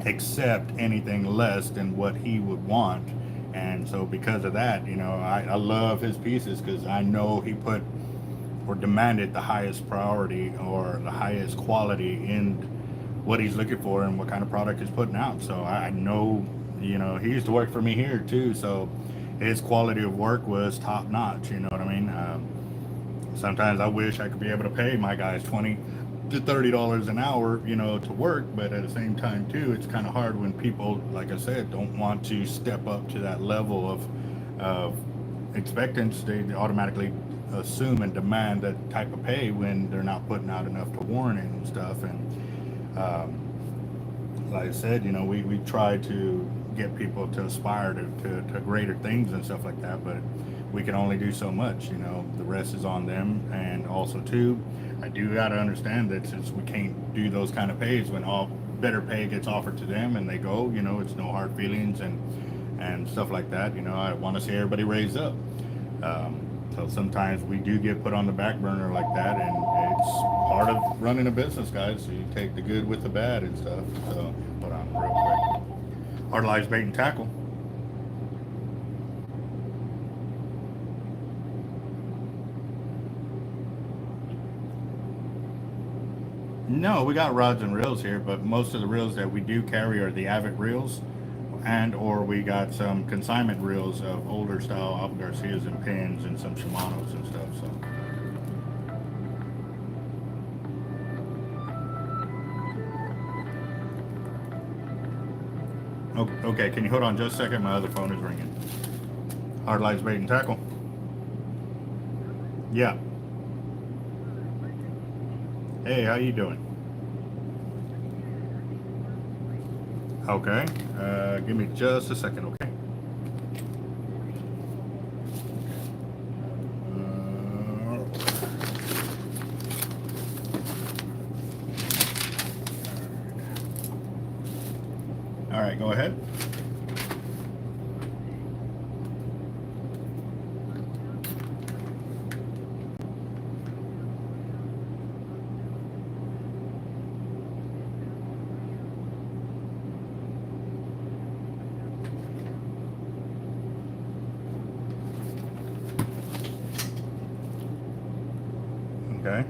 Speaker 1: accept anything less than what he would want. And so because of that, you know, I love his pieces because I know he put or demanded the highest priority or the highest quality in what he's looking for and what kind of product he's putting out. So I know, you know, he used to work for me here too. So his quality of work was top notch. You know what I mean? Sometimes I wish I could be able to pay my guys $20 to $30 an hour, you know, to work. But at the same time too, it's kind of hard when people, like I said, don't want to step up to that level of expectance. They automatically assume and demand that type of pay when they're not putting out enough to warrant it and stuff. And like I said, you know, we try to get people to aspire to greater things and stuff like that, but we can only do so much. You know, the rest is on them. And also too, I do got to understand that since we can't do those kind of pays when all better pay gets offered to them and they go, you know, it's no hard feelings and stuff like that. You know, I want to see everybody raise up. So sometimes we do get put on the back burner like that, and it's part of running a business, guys. So you take the good with the bad and stuff. So hold on real quick. Hard Lives Bait and Tackle. No, we got rods and reels here, but most of the reels that we do carry are the Avid reels, and or we got some consignment reels of older style Alba Garcias and pins and some Shimano's and stuff. So okay, can you hold on just a second? My other phone is ringing. Hard Lives Bait and Tackle. Yeah. Hey, how you doing? Okay, give me just a second, okay? All right, go ahead. Okay.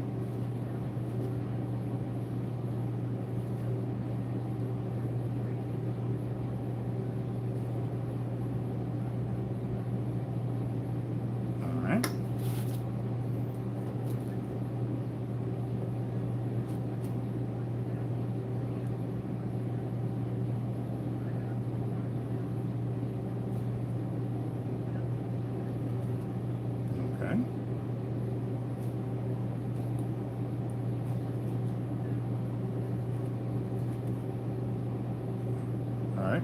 Speaker 1: All right. Okay. All right.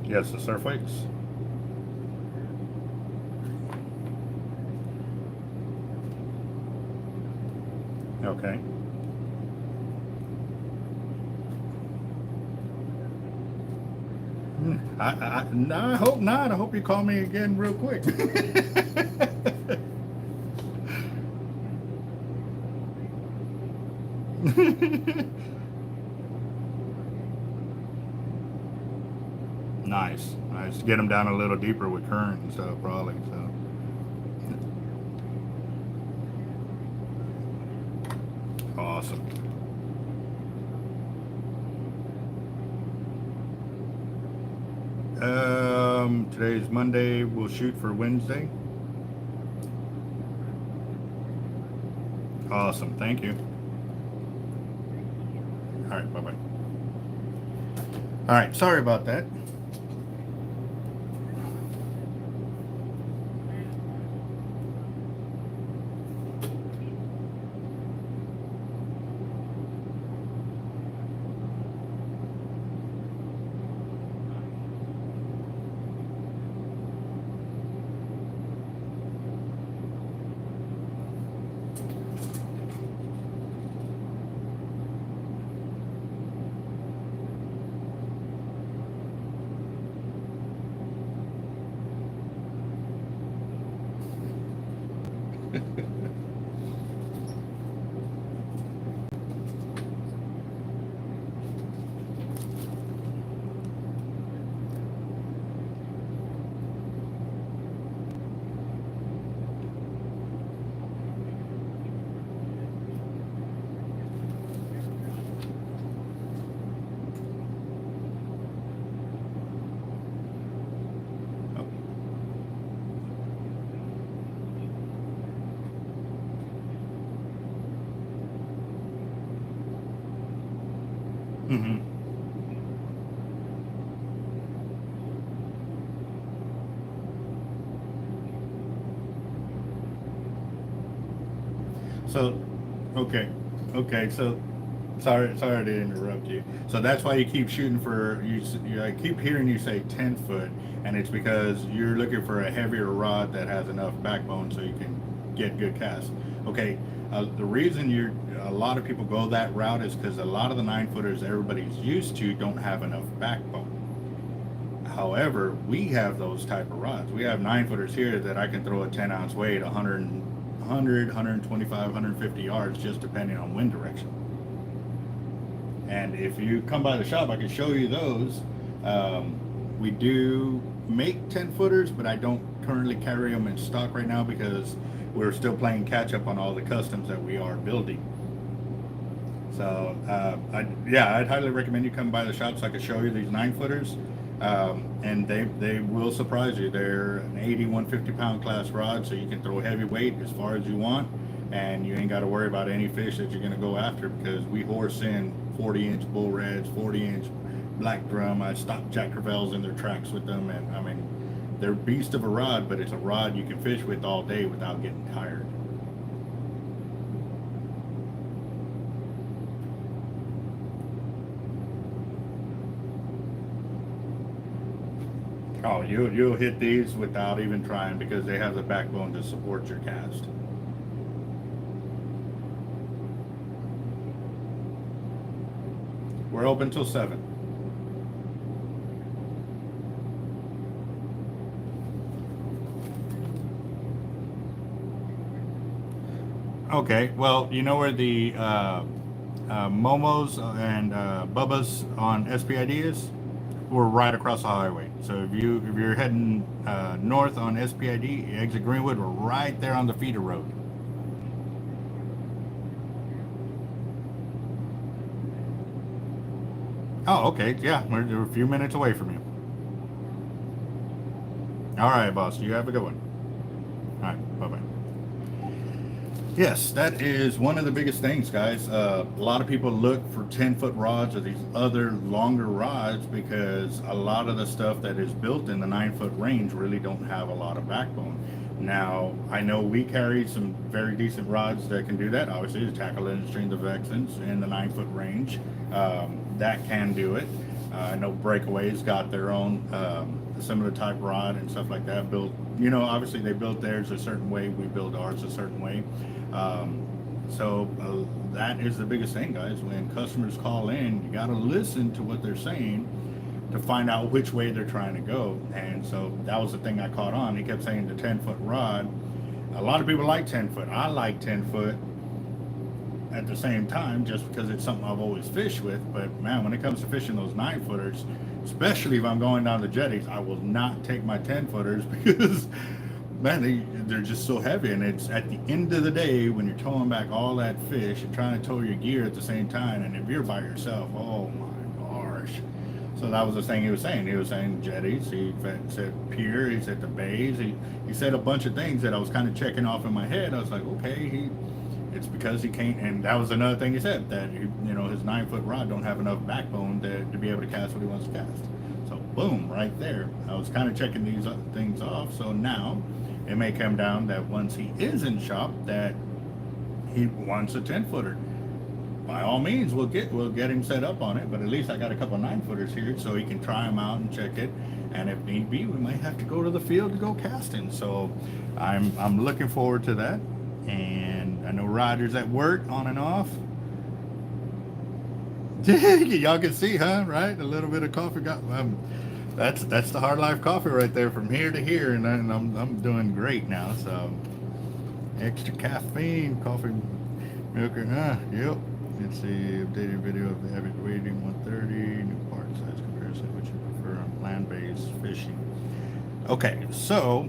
Speaker 1: Yes, the surf weights. Okay. No, I hope not. I hope you call me again real quick. Nice, nice. Get them down a little deeper with current and stuff, probably. So. Awesome. Today's Monday. We'll shoot for Wednesday. Awesome. Thank you. All right. Bye-bye. All right. Sorry about that. Mm-hmm. So, okay. So, sorry to interrupt you. So that's why you keep shooting for you. I keep hearing you say 10 foot, and it's because you're looking for a heavier rod that has enough backbone so you can get good casts. Okay. The reason a lot of people go that route is because a lot of the 9-footers everybody's used to don't have enough backbone. However, we have those type of rods. We have 9-footers here that I can throw a 10-ounce weight 100, 125, 150 yards, just depending on wind direction. And if you come by the shop, I can show you those. We do make 10-footers, but I don't currently carry them in stock right now because we're still playing catch up on all the customs that we are building. So I'd highly recommend you come by the shop so I can show you these 9-footers. And they will surprise you. They're an 80, 150 pound class rod, so you can throw heavy weight as far as you want, and you ain't got to worry about any fish that you're going to go after, because we horse in 40-inch bull reds, 40-inch black drum. I stop jack crevalles in their tracks with them, and I mean, they're a beast of a rod, but it's a rod you can fish with all day without getting tired. Oh, you'll hit these without even trying, because they have the backbone to support your cast. We're open till 7. Okay, well, you know where the Momos and Bubba's on SPID is? We're right across the highway. So if you're heading north on SPID, you exit Greenwood, we're right there on the feeder road. Oh, okay, yeah, we're a few minutes away from you. All right, boss, you have a good one. All right, bye-bye. Yes, that is one of the biggest things, guys. A lot of people look for 10-foot rods or these other longer rods because a lot of the stuff that is built in the 9-foot range really don't have a lot of backbone. Now, I know we carry some very decent rods that can do that. Obviously, the tackle industry, the Vexens in the 9-foot range, that can do it. I know Breakaway's got their own similar type rod and stuff like that built. You know, obviously they built theirs a certain way. We build ours a certain way. That is the biggest thing, guys. When customers call in, you got to listen to what they're saying to find out which way they're trying to go. And so that was the thing I caught on. He kept saying the 10-foot rod. A lot of people like 10-foot. I like 10-foot. at the same time, just because it's something I've always fished with. But man, when it comes to fishing those 9-footers, especially if I'm going down the jetties, I will not take my 10-footers because man, they're just so heavy. And it's at the end of the day when you're towing back all that fish and trying to tow your gear at the same time, and if you're by yourself, oh my gosh. So that was the thing he was saying. He was saying jetties, he said pier, he said the bays, he said a bunch of things that I was kind of checking off in my head. I was like, okay, it's because he can't. And that was another thing he said, that his 9-foot rod don't have enough backbone to be able to cast what he wants to cast. So boom, right there, I was kind of checking these things off. So now it may come down that once he is in shop that he wants a 10-footer. By all means, we'll get him set up on it, but at least I got a couple 9-footers here so he can try them out and check it. And if need be, we might have to go to the field to go casting. So I'm looking forward to that. And I know Roger's at work on and off. Y'all can see, huh? Right? A little bit of coffee got. That's the Hard Life coffee right there, from here to here, and I'm doing great now. So extra caffeine coffee milker. Yep. Let's see, updated video of the heavy weighting 130, new part size comparison, which you prefer on land-based fishing. Okay, so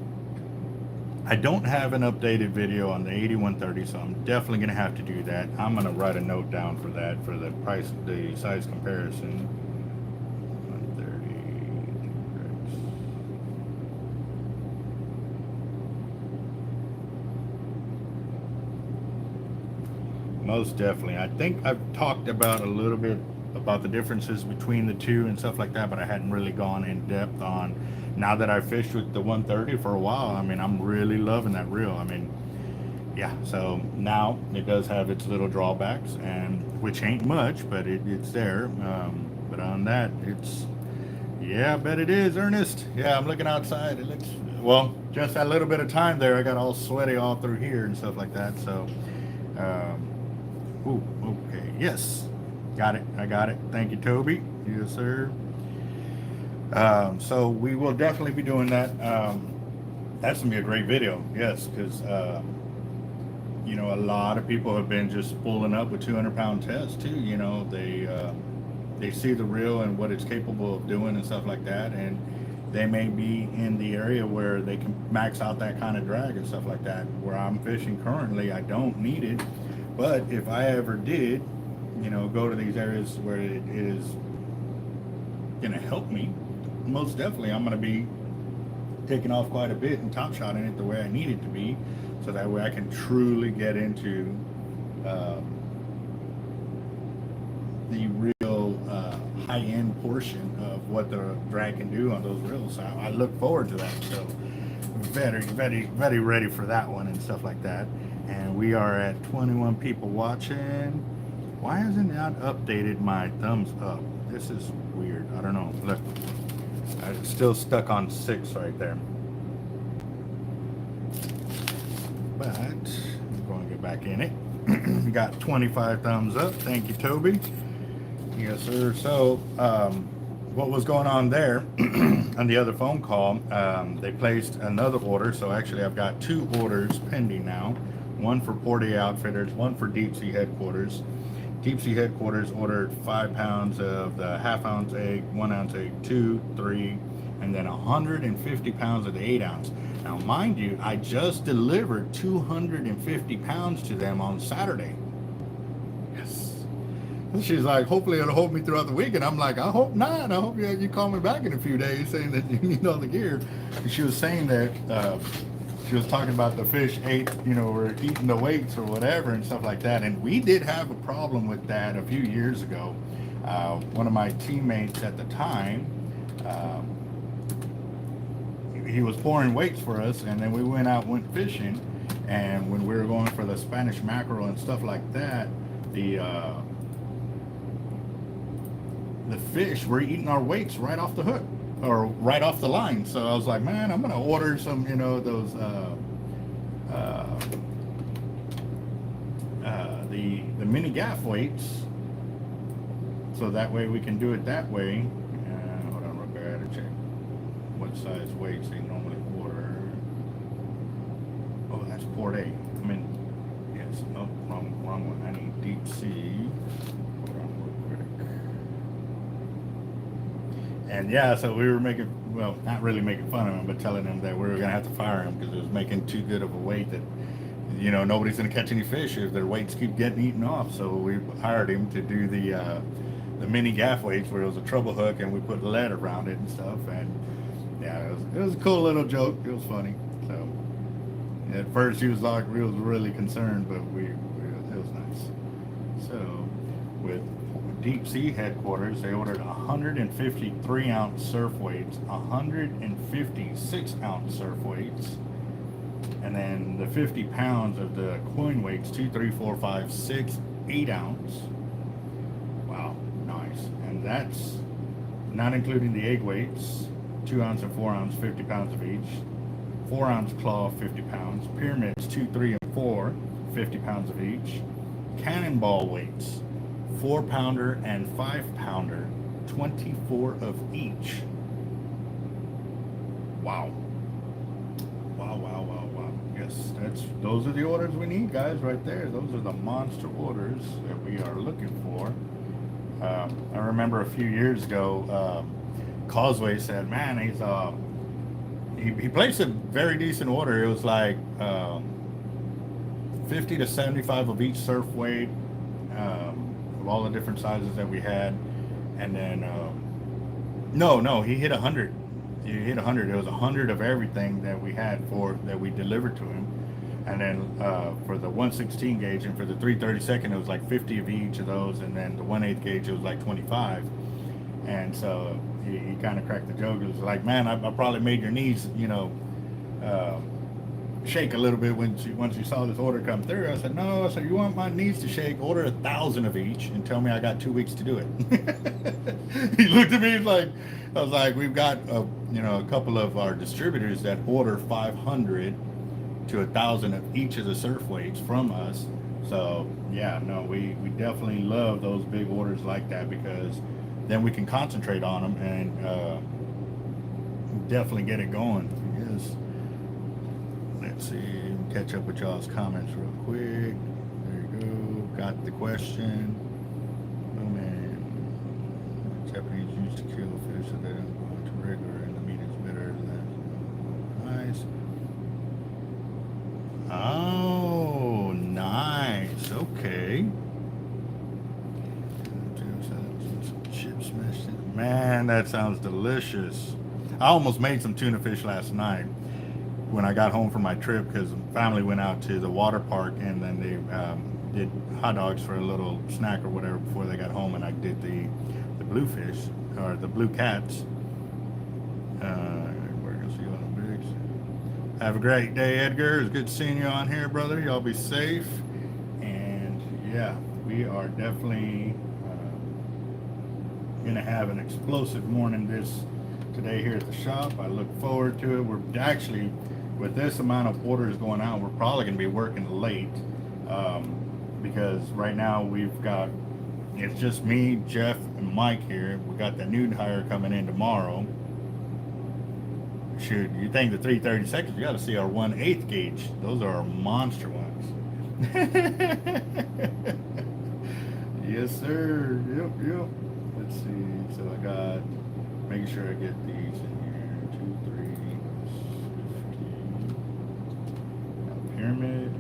Speaker 1: I don't have an updated video on the 8130, so I'm definitely going to have to do that. I'm going to write a note down for that, for the price, the size comparison. 130. Most definitely. I think I've talked about a little bit about the differences between the two and stuff like that, but I hadn't really gone in depth on. Now that I've fished with the 130 for a while, I mean, I'm really loving that reel. I mean, yeah, so now it does have its little drawbacks, and which ain't much, but it's there. But on that, it's, yeah, I bet it is, Ernest. Yeah, I'm looking outside. It looks, well, just that little bit of time there, I got all sweaty all through here and stuff like that. So, ooh, okay, yes, got it. I got it. Thank you, Toby. Yes, sir. So we will definitely be doing that. That's gonna be a great video, yes, because a lot of people have been just pulling up with 200-pound tests too. They see the reel and what it's capable of doing and stuff like that, and they may be in the area where they can max out that kind of drag and stuff like that. Where I'm fishing currently, I don't need it, but if I ever did, go to these areas where it is gonna help me, most definitely I'm going to be taking off quite a bit and top shotting it the way I need it to be, so that way I can truly get into the real high-end portion of what the drag can do on those reels. So I look forward to that. So very, very, very ready for that one and stuff like that. And we are at 21 people watching. Why hasn't it updated my thumbs up? This is weird. I don't know. Look. I'm still stuck on 6 right there. But I'm going to get back in it. We got 25 thumbs up. Thank you, Toby. Yes, sir. So, what was going on there on the other phone call, they placed another order. So actually I've got 2 orders pending now. One for Portia Outfitters, one for Deep Sea Headquarters. Deep Sea Headquarters ordered 5 pounds of the half-ounce egg, 1-ounce egg, 2, 3, and then 150 pounds of the 8-ounce. Now, mind you, I just delivered 250 pounds to them on Saturday. Yes. And she's like, hopefully it'll hold me throughout the week. And I'm like, I hope not. I hope you call me back in a few days saying that you need all the gear. And she was saying that she was talking about the fish were eating the weights or whatever and stuff like that. And we did have a problem with that a few years ago. One of my teammates at the time, he was pouring weights for us, and then we went fishing. And when we were going for the Spanish mackerel and stuff like that, the fish were eating our weights right off the hook, or right off the line. So I was like, man, I'm gonna order some, those the mini gaff weights, so that way we can do it that way. Hold on, real quick, I gotta check what size weights they normally order. Oh, that's Port A. Yes, no, wrong Wrong one. I need deep sea. Hold on real quick. And yeah, so we were making, well, not really making fun of him, but telling him that we were going to have to fire him because it was making too good of a weight that, you know, nobody's going to catch any fish if their weights keep getting eaten off. So we hired him to do the mini gaff weights where it was a treble hook and we put lead around it and stuff. And yeah, it was a cool little joke. It was funny. So at first he was like, we was really concerned, but it was nice. So with Deep Sea headquarters, they ordered 153 ounce surf weights, 156 ounce surf weights, and then the 50 pounds of the coin weights, 2, 3, 4, 5, 6, 8 ounce. Wow, nice. And that's not including the egg weights, 2 ounce and 4 ounce, 50 pounds of each. 4 ounce claw, 50 pounds. Pyramids, 2, 3, and 4, 50 pounds of each. Cannonball weights, 4 pounder and 5 pounder, 24 of each. Wow. Wow, wow, wow, wow. Yes, those are the orders we need, guys, right there. Those are the monster orders that we are looking for. I remember a few years ago, Causeway said, man, he placed a very decent order. It was like 50 to 75 of each surf weight, of all the different sizes that we had. And then no, he hit 100. He hit 100. It was 100 of everything that we had that we delivered to him. And then for the 116 gauge and for the 332nd, it was like 50 of each of those. And then the 1/8 gauge, it was like 25. And so he kind of cracked the joke. It was like, man, I probably made your knees, you know, shake a little bit once you saw this order come through. I said, no. I said, you want my knees to shake? Order 1,000 of each and tell me I got 2 weeks to do it. He looked at me like, I was like, we've got a couple of our distributors that order 500 to 1,000 of each of the surf weights from us. So yeah, no, we definitely love those big orders like that because then we can concentrate on them and definitely get it going. Yes. Let's see, catch up with y'all's comments real quick. There you go. Got the question. Oh man, Japanese used to kill fish so they don't go into regular and the meat is better than nice. Oh, nice. Okay. Chips smashed in. Man, that sounds delicious. I almost made some tuna fish last night when I got home from my trip because the family went out to the water park and then they did hot dogs for a little snack or whatever before they got home, and I did the bluefish or the blue cats. We're gonna see you on the bigs. Have a great day, Edgar. It's good seeing you on here, brother. Y'all be safe. And yeah, we are definitely gonna have an explosive morning today here at the shop. I look forward to it. We're actually, with this amount of orders going out, we're probably gonna be working late because right now it's just me, Jeff, and Mike here. We got the new hire coming in tomorrow. Shoot, you think the 332nd, you got to see our 1/8 gauge. Those are our monster ones. Yes, sir. Yep. Let's see. So I got, making sure I get these in here. 2, 3, 15. Got pyramid.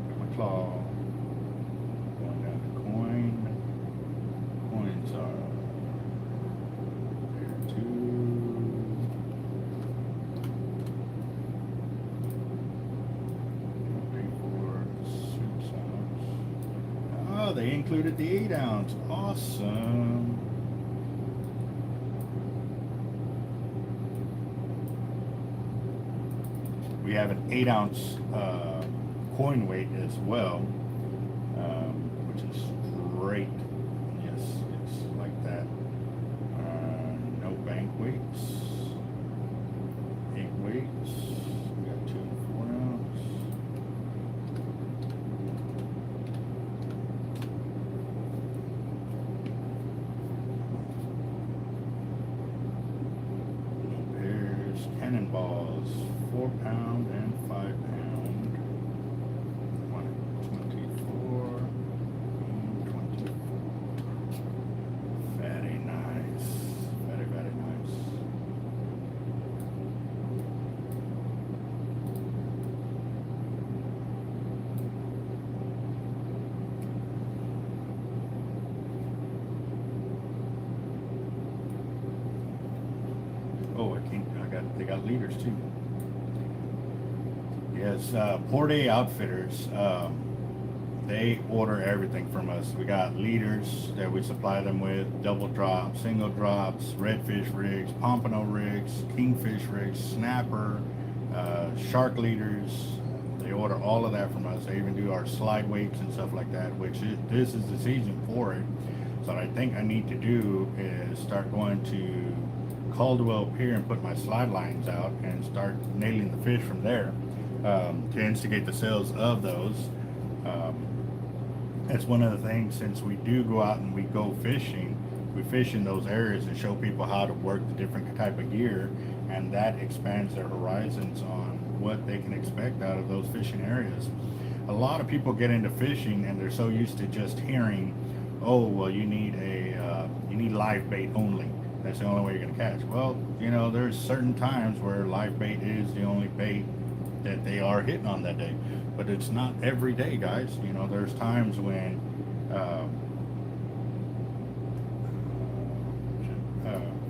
Speaker 1: Got my claw. Going down to coin. Coins are there too. Oh, they included the 8 ounce. Awesome. We have an 8 ounce coin weight as well, which is great. Yes, like that. No bank weights. 8 weights. We got 2 and 4 ounce. Cannonballs, 4 pound and 5 pound. 124. They got leaders too. Yes, Porte Outfitters. They order everything from us. We got leaders that we supply them with, double drops, single drops, redfish rigs, pompano rigs, kingfish rigs, snapper, shark leaders. They order all of that from us. They even do our slide weights and stuff like that, this is the season for it. So what I think I need to do is start going to Caldwell Pier and put my slide lines out and start nailing the fish from there, to instigate the sales of those. That's one of the things, since we do go out and we go fishing, we fish in those areas and show people how to work the different type of gear, and that expands their horizons on what they can expect out of those fishing areas. A lot of people get into fishing and they're so used to just hearing, oh, well, you need live bait only. That's the only way you're going to catch. Well, there's certain times where live bait is the only bait that they are hitting on that day, but it's not every day, guys. There's times when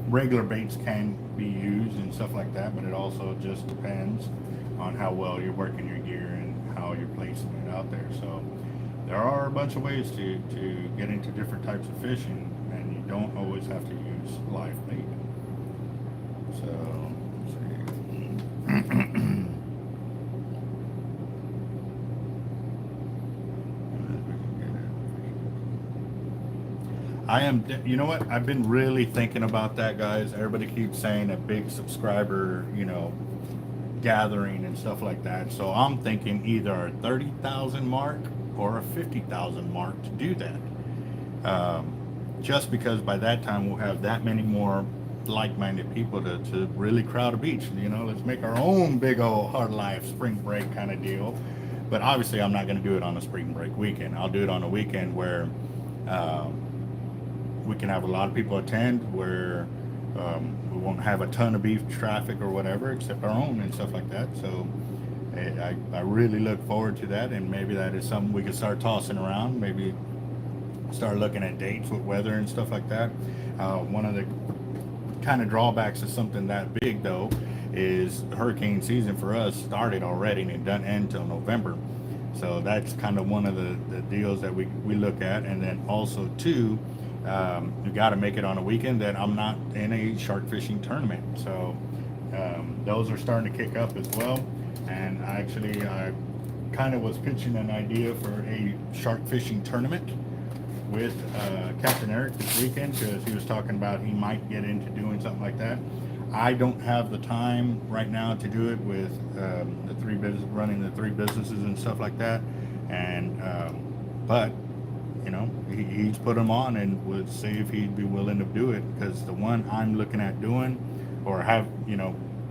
Speaker 1: regular baits can be used and stuff like that, but it also just depends on how well you're working your gear and how you're placing it out there. So there are a bunch of ways to get into different types of fishing, and you don't always have to use live bait. So let's see. You know what? I've been really thinking about that, guys. Everybody keeps saying a big subscriber, gathering and stuff like that. So I'm thinking either a 30,000 mark or a 50,000 mark to do that. Just because by that time we'll have that many more like-minded people to really crowd a beach. Let's make our own big old hard life spring break kind of deal. But obviously I'm not going to do it on a spring break weekend. I'll do it on a weekend where we can have a lot of people attend, where we won't have a ton of beef traffic or whatever, except our own and stuff like that. So I really look forward to that, and maybe that is something we can start tossing around. Maybe start looking at dates with weather and stuff like that. One of the kind of drawbacks of something that big, though, is hurricane season for us started already and it doesn't end until November. So that's kind of one of the deals that we look at. And then also too, you got to make it on a weekend that I'm not in a shark fishing tournament. So those are starting to kick up as well. And actually I kind of was pitching an idea for a shark fishing tournament with Captain Eric this weekend, because he was talking about he might get into doing something like that. I don't have the time right now to do it with running the three businesses and stuff like that. And but he's put them on and would see if he'd be willing to do it, because the one I'm looking at doing, or have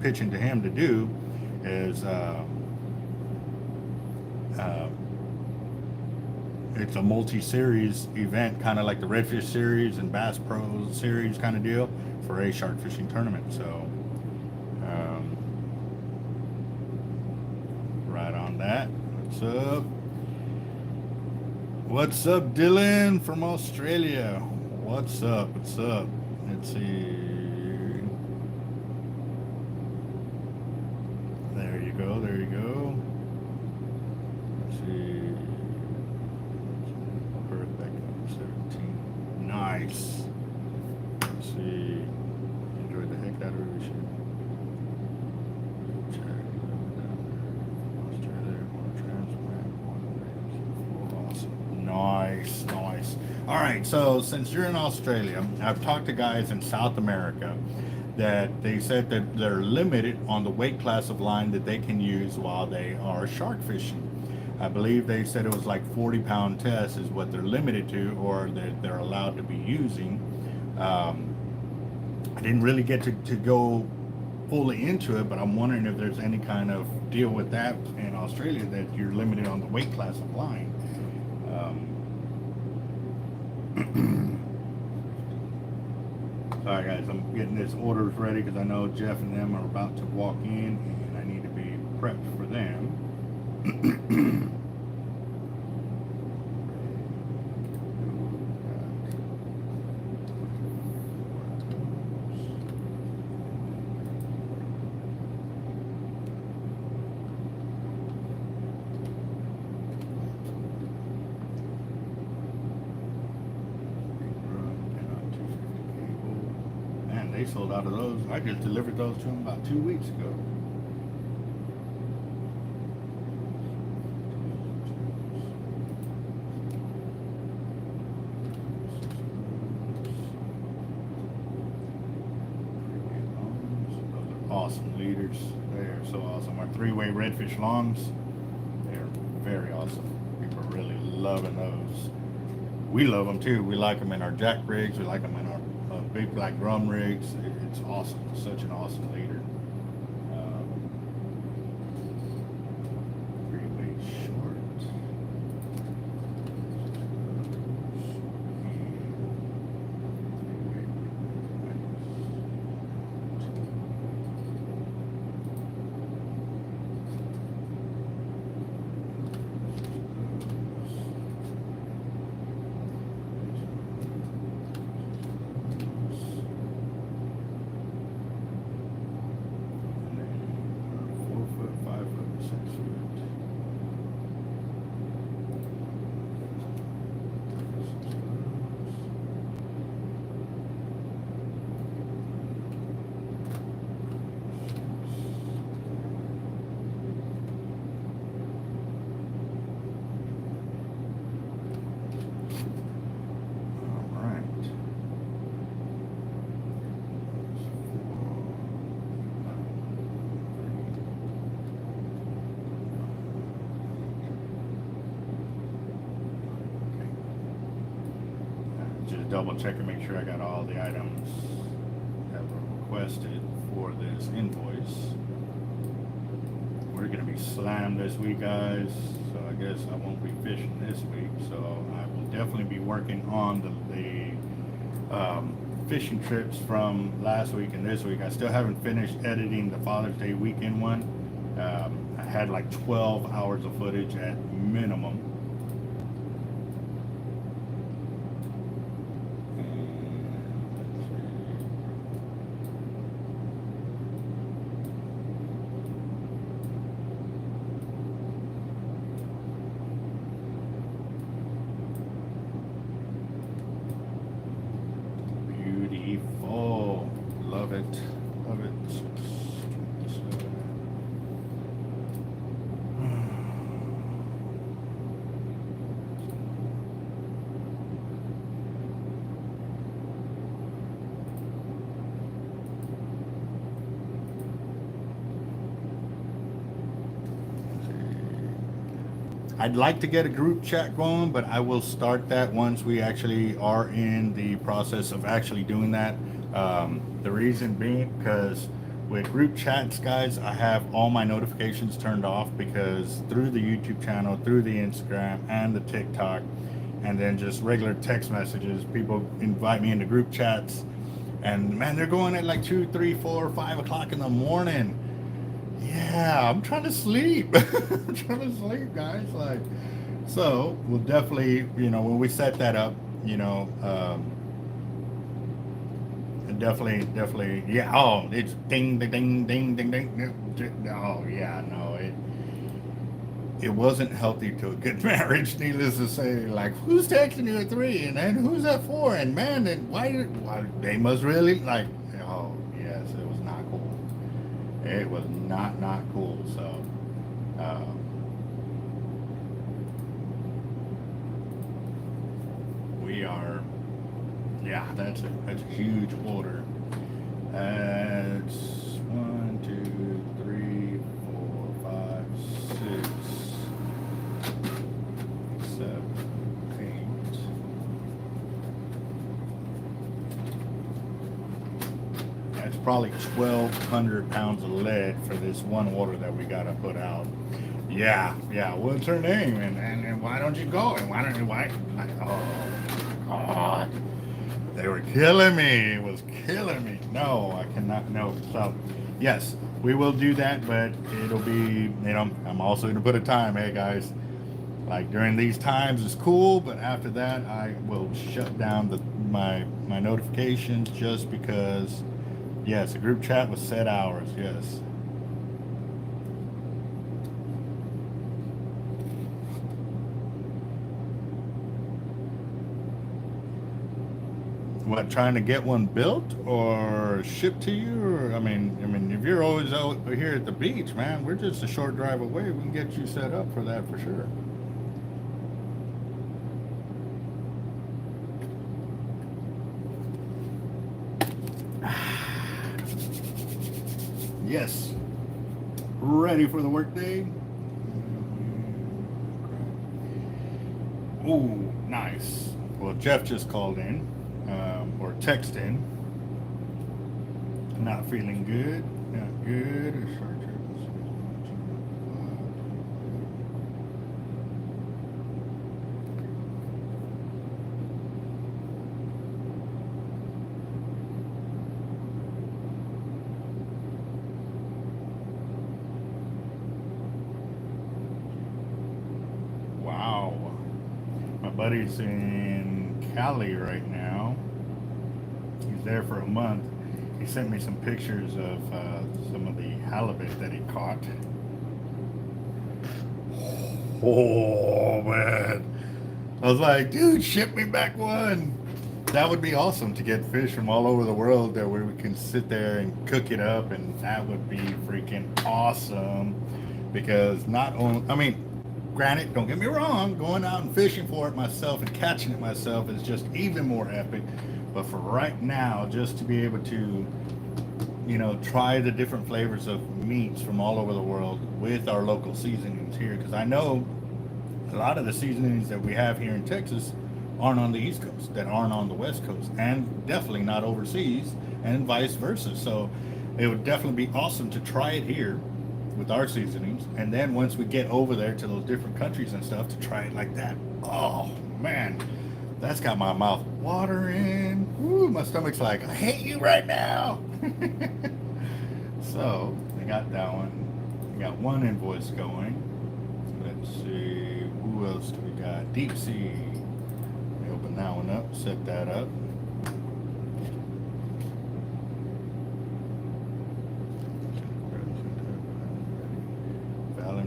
Speaker 1: pitching to him to do, is it's a multi-series event, kind of like the Redfish Series and Bass Pro Series kind of deal, for a shark fishing tournament. So right on that. What's up, Dylan from Australia? What's up? Let's see. There you go. Let's see. Perfect. 17. Nice. Let's see. Enjoyed the heck out of it. Nice. All right, so since you're in Australia, I've talked to guys in South America that they said that they're limited on the weight class of line that they can use while they are shark fishing. I believe they said it was like 40-pound test is what they're limited to, or that they're allowed to be using. I didn't really get to go fully into it, but I'm wondering if there's any kind of deal with that in Australia, that you're limited on the weight class of line. Sorry guys, I'm getting this orders ready because I know Jeff and them are about to walk in and I need to be prepped for them. they sold out of those. I just delivered those to them about 2 weeks ago. Awesome leaders. They are so awesome. Our 3-way redfish longs, they're very awesome. People are really loving those. We love them too. We like them in our jack rigs. We like them in our big black drum rigs. It's awesome. It's such an awesome leader. 3-way short. Double check and make sure I got all the items that were requested for this invoice. We're gonna be slammed this week, guys, so I guess I won't be fishing this week. So I will definitely be working on the fishing trips from last week and this week. I still haven't finished editing the Father's Day weekend one. I had like 12 hours of footage at minimum. Beautiful. Love it. Love it. I'd like to get a group chat going, but I will start that once we actually are in the process of actually doing that. The reason being because with group chats, guys, I have all my notifications turned off because through the YouTube channel, through the Instagram and the TikTok, and then just regular text messages, people invite me into group chats, and man, they're going at like 2, 3, 4, 5 o'clock in the morning. Yeah, I'm trying to sleep. I'm trying to sleep, guys. Like, so we'll definitely, when we set that up, and definitely, yeah. Oh, it's ding, ding, ding, ding, ding, ding. Oh, yeah, no, it wasn't healthy to a good marriage. Needless to say, like, who's texting you at 3, and then who's at 4, and man, and why they must really like. Oh, yes, it was not cool. It was not cool. So we are, yeah, that's a huge order. It's 1, 2, 3, 4, 5, 6, 7, 8. That's probably 1,200 pounds of lead for this one order that we gotta put out. Yeah. What's her name? And why don't you go? And why? Oh God, they were killing me. It was killing me. No, I cannot. No. So, yes, we will do that, but it'll be. I'm also gonna put a time. Hey guys, like during these times it's cool, but after that I will shut down my notifications just because. Yes, a group chat with set hours, yes. What, trying to get one built or shipped to you? Or I mean, if you're always out here at the beach, man, we're just a short drive away. We can get you set up for that for sure. Yes. Ready for the workday? Ooh, nice. Well, Jeff just called in, or texted in. Not feeling good. Not good. Wow. My buddy's in Cali right now. He's there for a month. He sent me some pictures of some of the halibut that he caught. Oh, man. I was like, dude, ship me back one. That would be awesome to get fish from all over the world that where we can sit there and cook it up, and that would be freaking awesome. Because not only, I mean, granted, don't get me wrong, going out and fishing for it myself and catching it myself is just even more epic. But for right now, just to be able to, you know, try the different flavors of meats from all over the world with our local seasonings here, because I know a lot of the seasonings that we have here in Texas aren't on the East Coast, that aren't on the West Coast, and definitely not overseas, and vice versa. So it would definitely be awesome to try it here with our seasonings, and then once we get over there to those different countries and stuff, to try it like that. Oh man, that's got my mouth watering. Woo, my stomach's like, I hate you right now. So I got that one. We got one invoice going. Let's see, who else do we got? Deep Sea. Let me open that one up, set that up.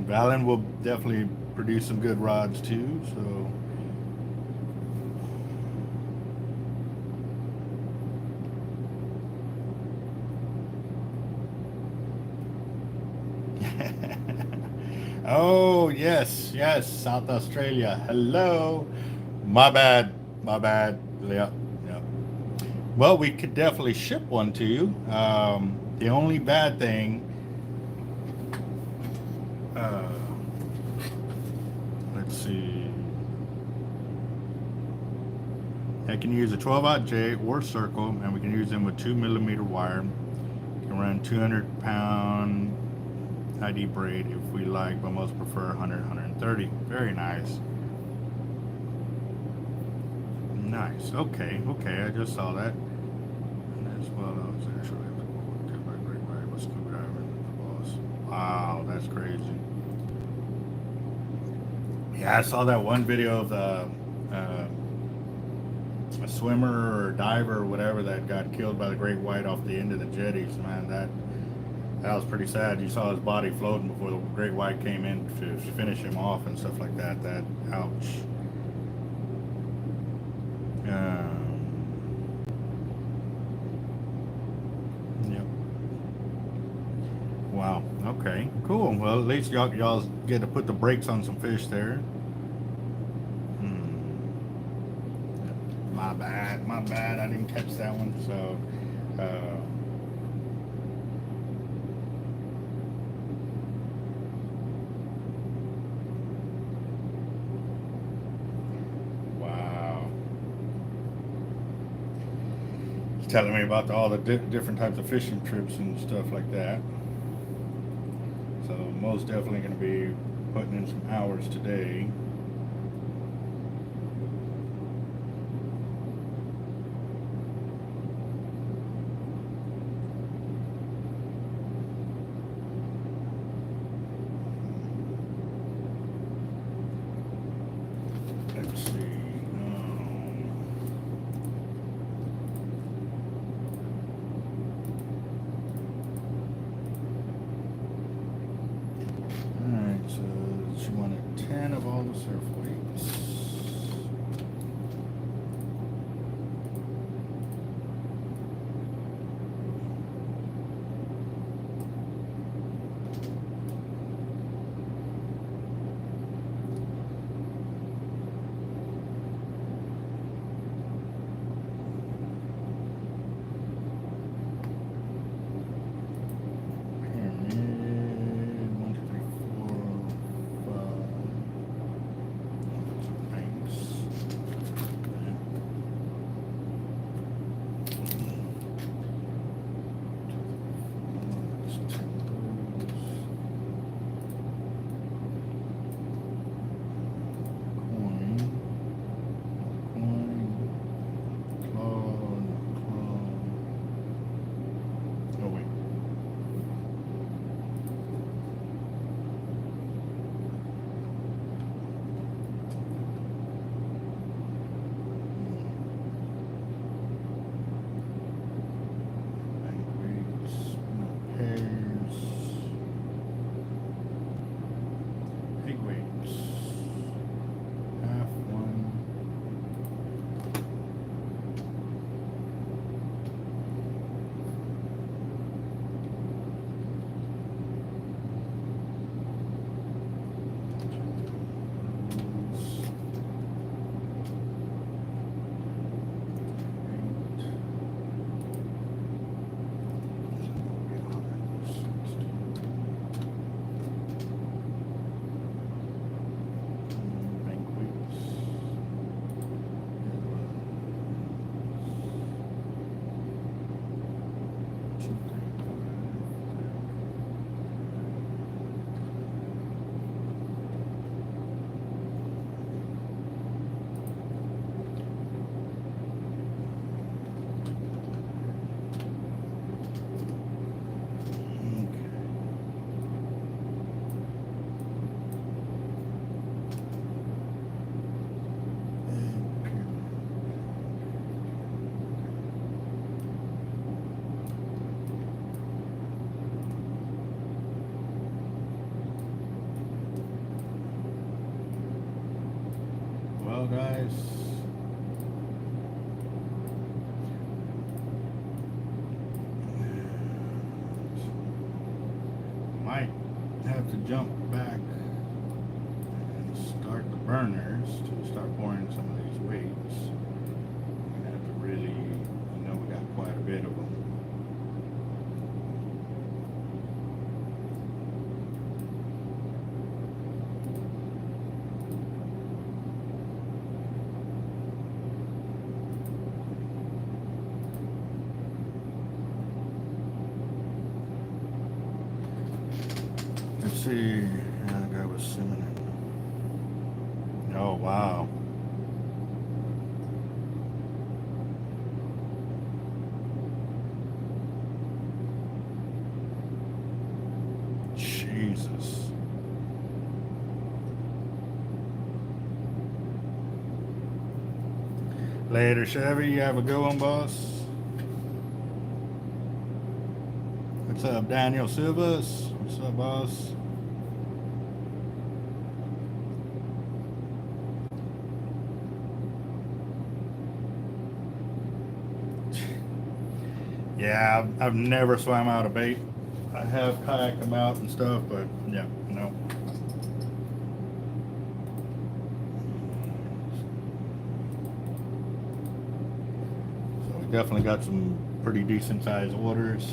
Speaker 1: Valen will definitely produce some good rods too, so. Oh, yes, South Australia. Hello. My bad. Yeah. Well, we could definitely ship one to you. The only bad thing, let's see. I can use a 12-aught J or circle, and we can use them with 2mm wire. We can run 200-pound ID braid if we like, but most prefer 100, 130. Very nice. Nice. Okay. I just saw that. And as well, I was actually a screwdriver. Wow, that's crazy. Yeah, I saw that one video of the a swimmer or diver or whatever that got killed by the great white off the end of the jetties. Man, that was pretty sad. You saw his body floating before the great white came in to finish him off and stuff like that. That, ouch. Yep. Wow. Okay. Cool. Well, at least y'all get to put the brakes on some fish there. My bad. I didn't catch that one. So. Telling me about all the different types of fishing trips and stuff like that. So most definitely going to be putting in some hours today. Let's see. She wanted 10 of all the Might have to jump back and start the burners to start pouring some of these weights. We have to really, we got quite a bit of them. Let's see. That guy was simming. Oh wow. Jesus. Later, Chevy. You have a good one, boss. What's up, Daniel Silvas? What's up, boss? Yeah, I've never swam out a bait. I have kayaked them out and stuff, but yeah, no. So we definitely got some pretty decent sized waters.